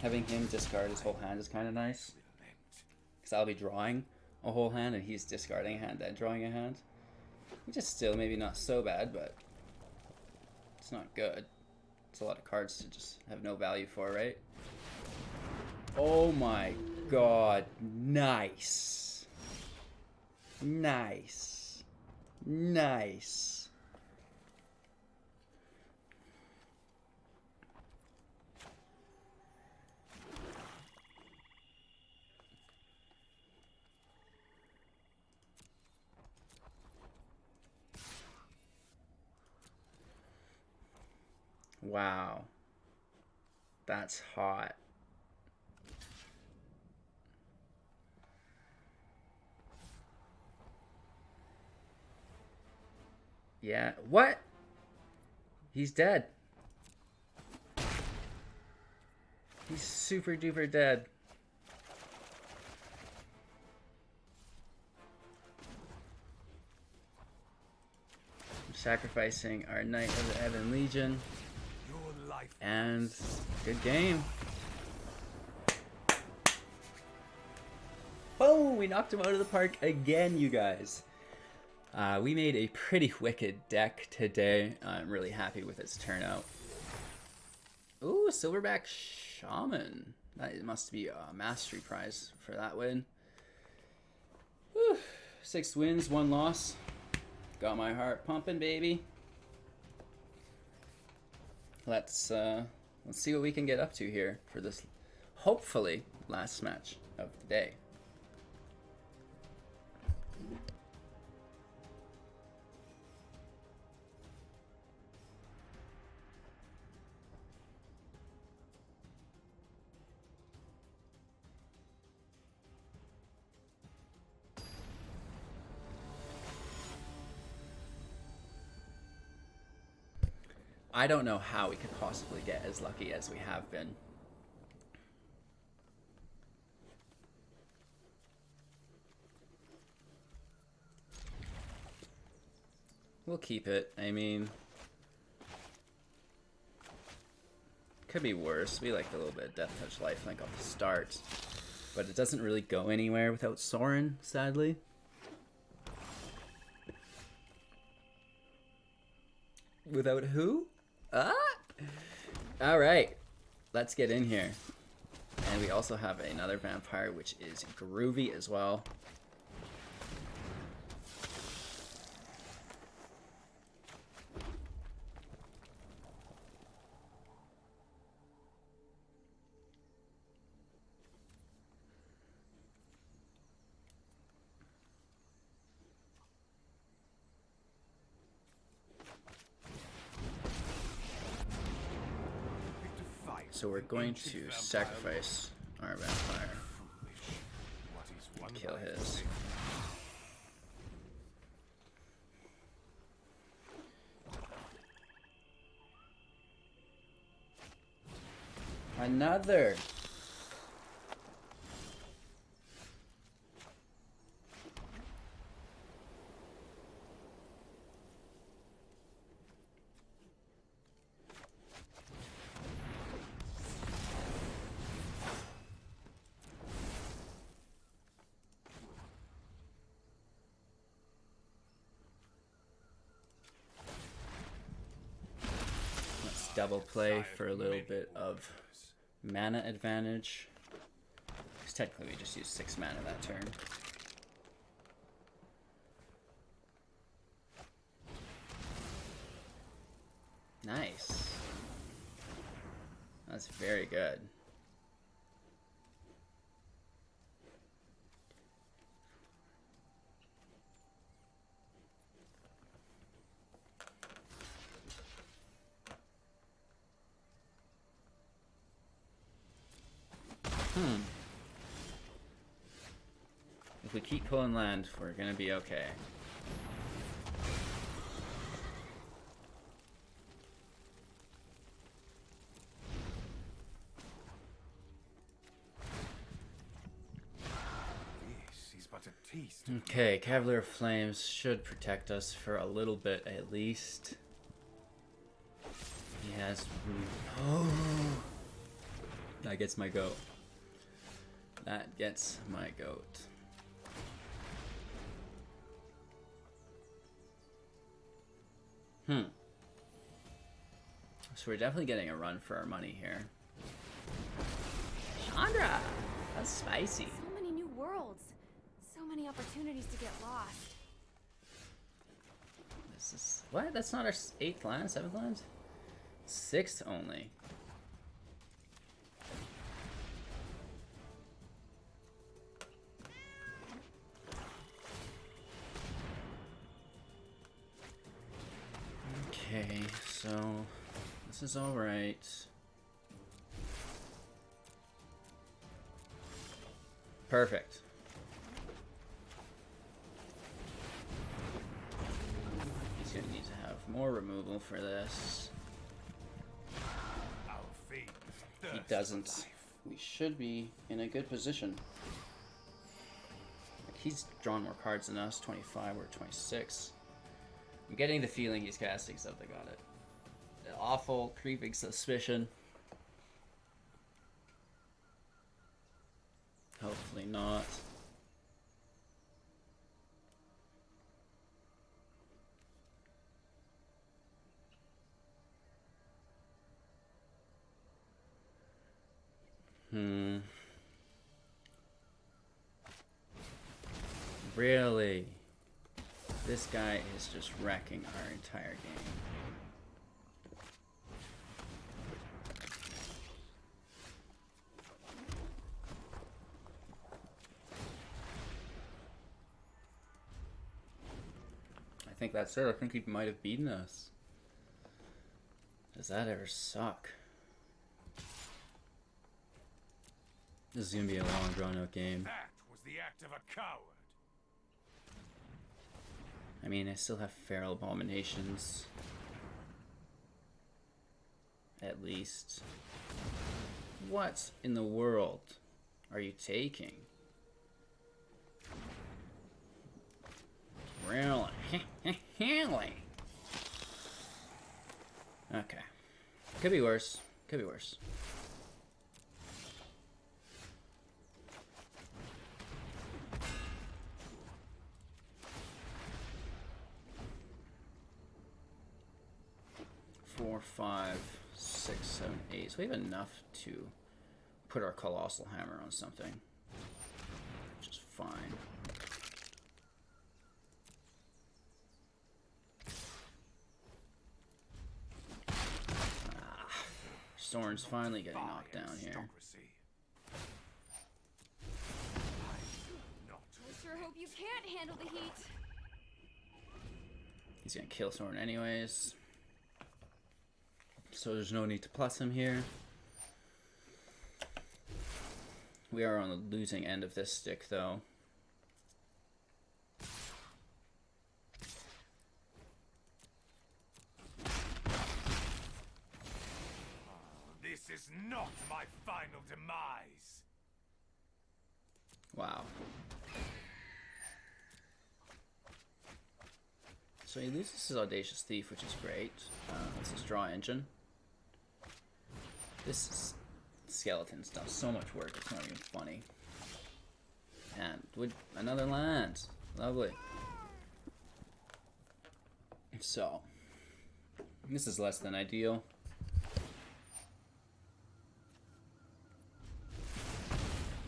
Having him discard his whole hand is kind of nice. Because I'll be drawing a whole hand and he's discarding a hand and drawing a hand. Which is still maybe not so bad, but it's not good. It's a lot of cards to just have no value for, right? Oh my god. Nice. Nice. Nice. Wow. That's hot. Yeah. What? He's dead. He's super duper dead. I'm sacrificing our Knight of the Ebon Legion. Your life And good game. Boom! We knocked him out of the park again, you guys. We made a pretty wicked deck today. I'm really happy with its turnout. Ooh, Silverback Shaman. That must be a mastery prize for that win. Whew. 6 wins, 1 loss. Got my heart pumping, baby. Let's see what we can get up to here for this, hopefully, last match of the day. I don't know how we could possibly get as lucky as we have been. We'll keep it. I mean, could be worse. We like a little bit of Death Touch lifelink off the start, but it doesn't really go anywhere without Sorin, sadly. Without who? Ah! Alright, let's get in here. And we also have another vampire, which is groovy as well. So we're going to sacrifice our vampire and kill his. Another. Double play for a little bit of mana advantage. Because technically we just used 6 mana that turn. Nice. That's very good. If we keep pulling land, we're gonna be okay. Okay, Cavalier Flames should protect us for a little bit at least. He has... Oh! That gets my goat. That gets my goat. So we're definitely getting a run for our money here. Chandra! That's spicy. So many new worlds. So many opportunities to get lost. This is... What? That's not our 8th land? 7th land? 6th only. Okay, so this is all right. Perfect. He's gonna need to have more removal for this. If he doesn't, we should be in a good position. He's drawn more cards than us, 25, we're 26. I'm getting the feeling he's casting something on it. An awful, creeping suspicion. Hopefully not. Really? This guy is just wrecking our entire game. I think that's it. I think he might have beaten us. Does that ever suck? This is gonna be a long, drawn-out game. That was the act of a coward. I mean, I still have feral abominations. At least. What in the world are you taking? Really? Really? Okay. Could be worse. Could be worse. Four, 5, 6, 7, 8. So we have enough to put our colossal hammer on something, which is fine. Soren's finally getting knocked down here. I sure hope you can't handle the heat. He's gonna kill Soren anyways. So there's no need to plus him here. We are on the losing end of this stick though. This is not my final demise. Wow. So he loses his Audacious Thief, which is great. That's his draw engine. This skeleton's done so much work, it's not even funny. And with another land. Lovely. So, this is less than ideal.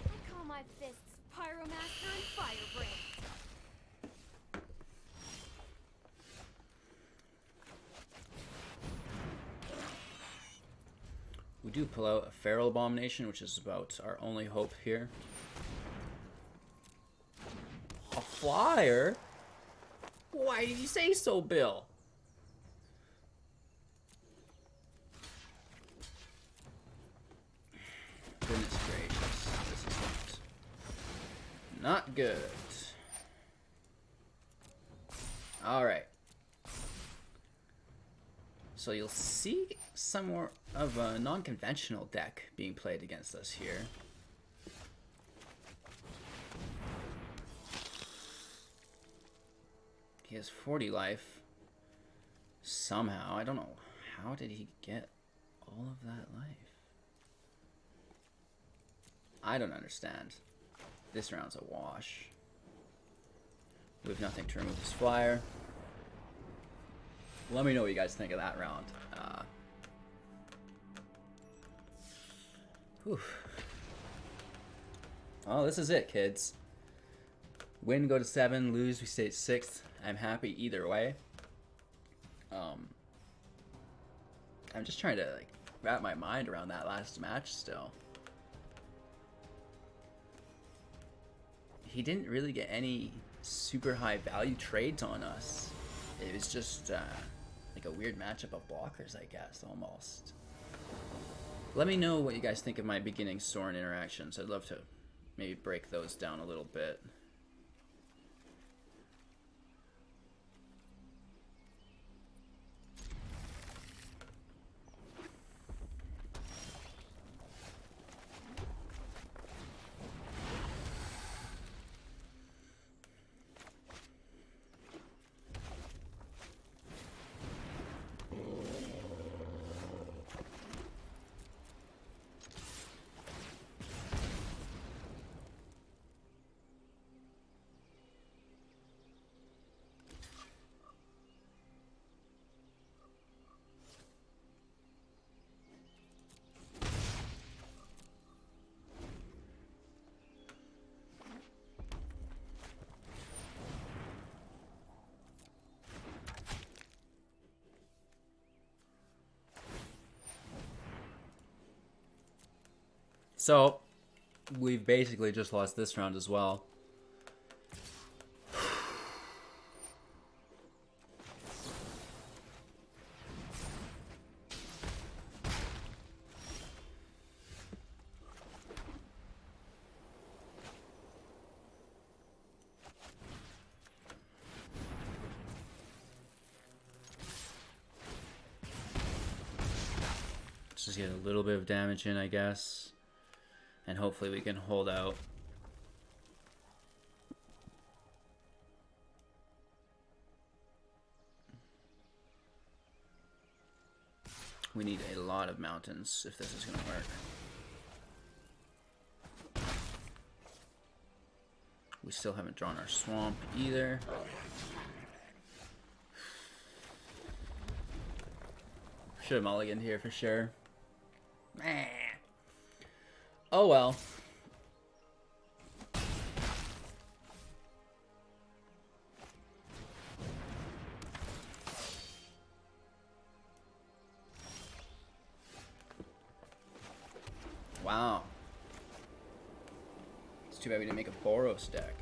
I call my fists Pyromaster and Firebrand. We do pull out a Feral Abomination, which is about our only hope here. A flyer? Why did you say so, Bill? Goodness gracious, this is not good. Alright. So you'll see some more of a non-conventional deck being played against us here. He has 40 life. Somehow, I don't know. How did he get all of that life? I don't understand. This round's a wash. We have nothing to remove this flyer. Let me know what you guys think of that round. Whew. Oh, this is it, kids. Win, go to 7. Lose, we stay at 6th. I'm happy either way. I'm just trying to like wrap my mind around that last match still. He didn't really get any super high value trades on us. It was just like a weird matchup of blockers, I guess, almost. Let me know what you guys think of my beginning Soren interactions. I'd love to maybe break those down a little bit. So, we've basically just lost this round as well. Just get a little bit of damage in, I guess. And hopefully we can hold out. We need a lot of mountains if this is going to work. We still haven't drawn our swamp either. Should have mulliganed here for sure. Oh well. Wow. It's too bad we didn't make a Boros deck.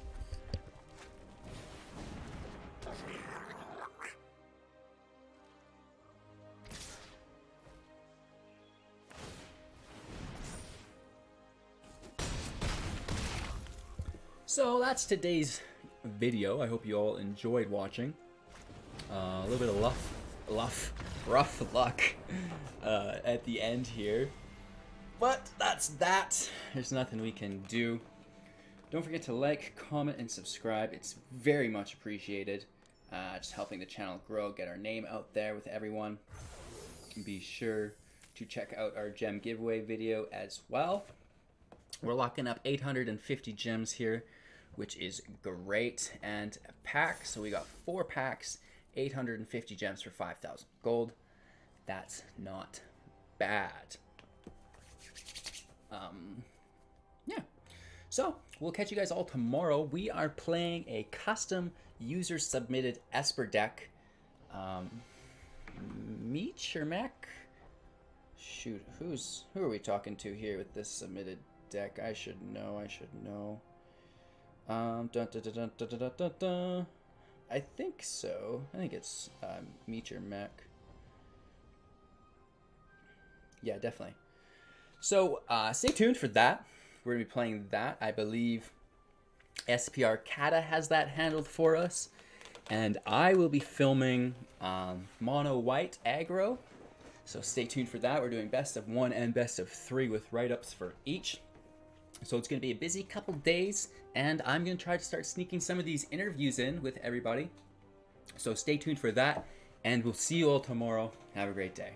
So that's today's video. I hope you all enjoyed watching. A little bit of rough luck at the end here. But that's that. There's nothing we can do. Don't forget to like, comment, and subscribe. It's very much appreciated. Just helping the channel grow, get our name out there with everyone. Be sure to check out our gem giveaway video as well. We're locking up 850 gems here, which is great. And a pack, so we got 4 packs, 850 gems for 5,000 gold. That's not bad. Yeah. So, we'll catch you guys all tomorrow. We are playing a custom user-submitted Esper deck. Meech or Mech? Shoot, who are we talking to here with this submitted deck? I should know. Dun, dun, dun, dun, dun, dun, dun, dun. I think so. I think it's Meech or Mech. Yeah, definitely. So, stay tuned for that. We're going to be playing that. I believe SPR Kata has that handled for us. And I will be filming Mono White Aggro. So stay tuned for that. We're doing best of 1 and best of 3 with write-ups for each. So it's going to be a busy couple days. And I'm going to try to start sneaking some of these interviews in with everybody. So stay tuned for that. And we'll see you all tomorrow. Have a great day.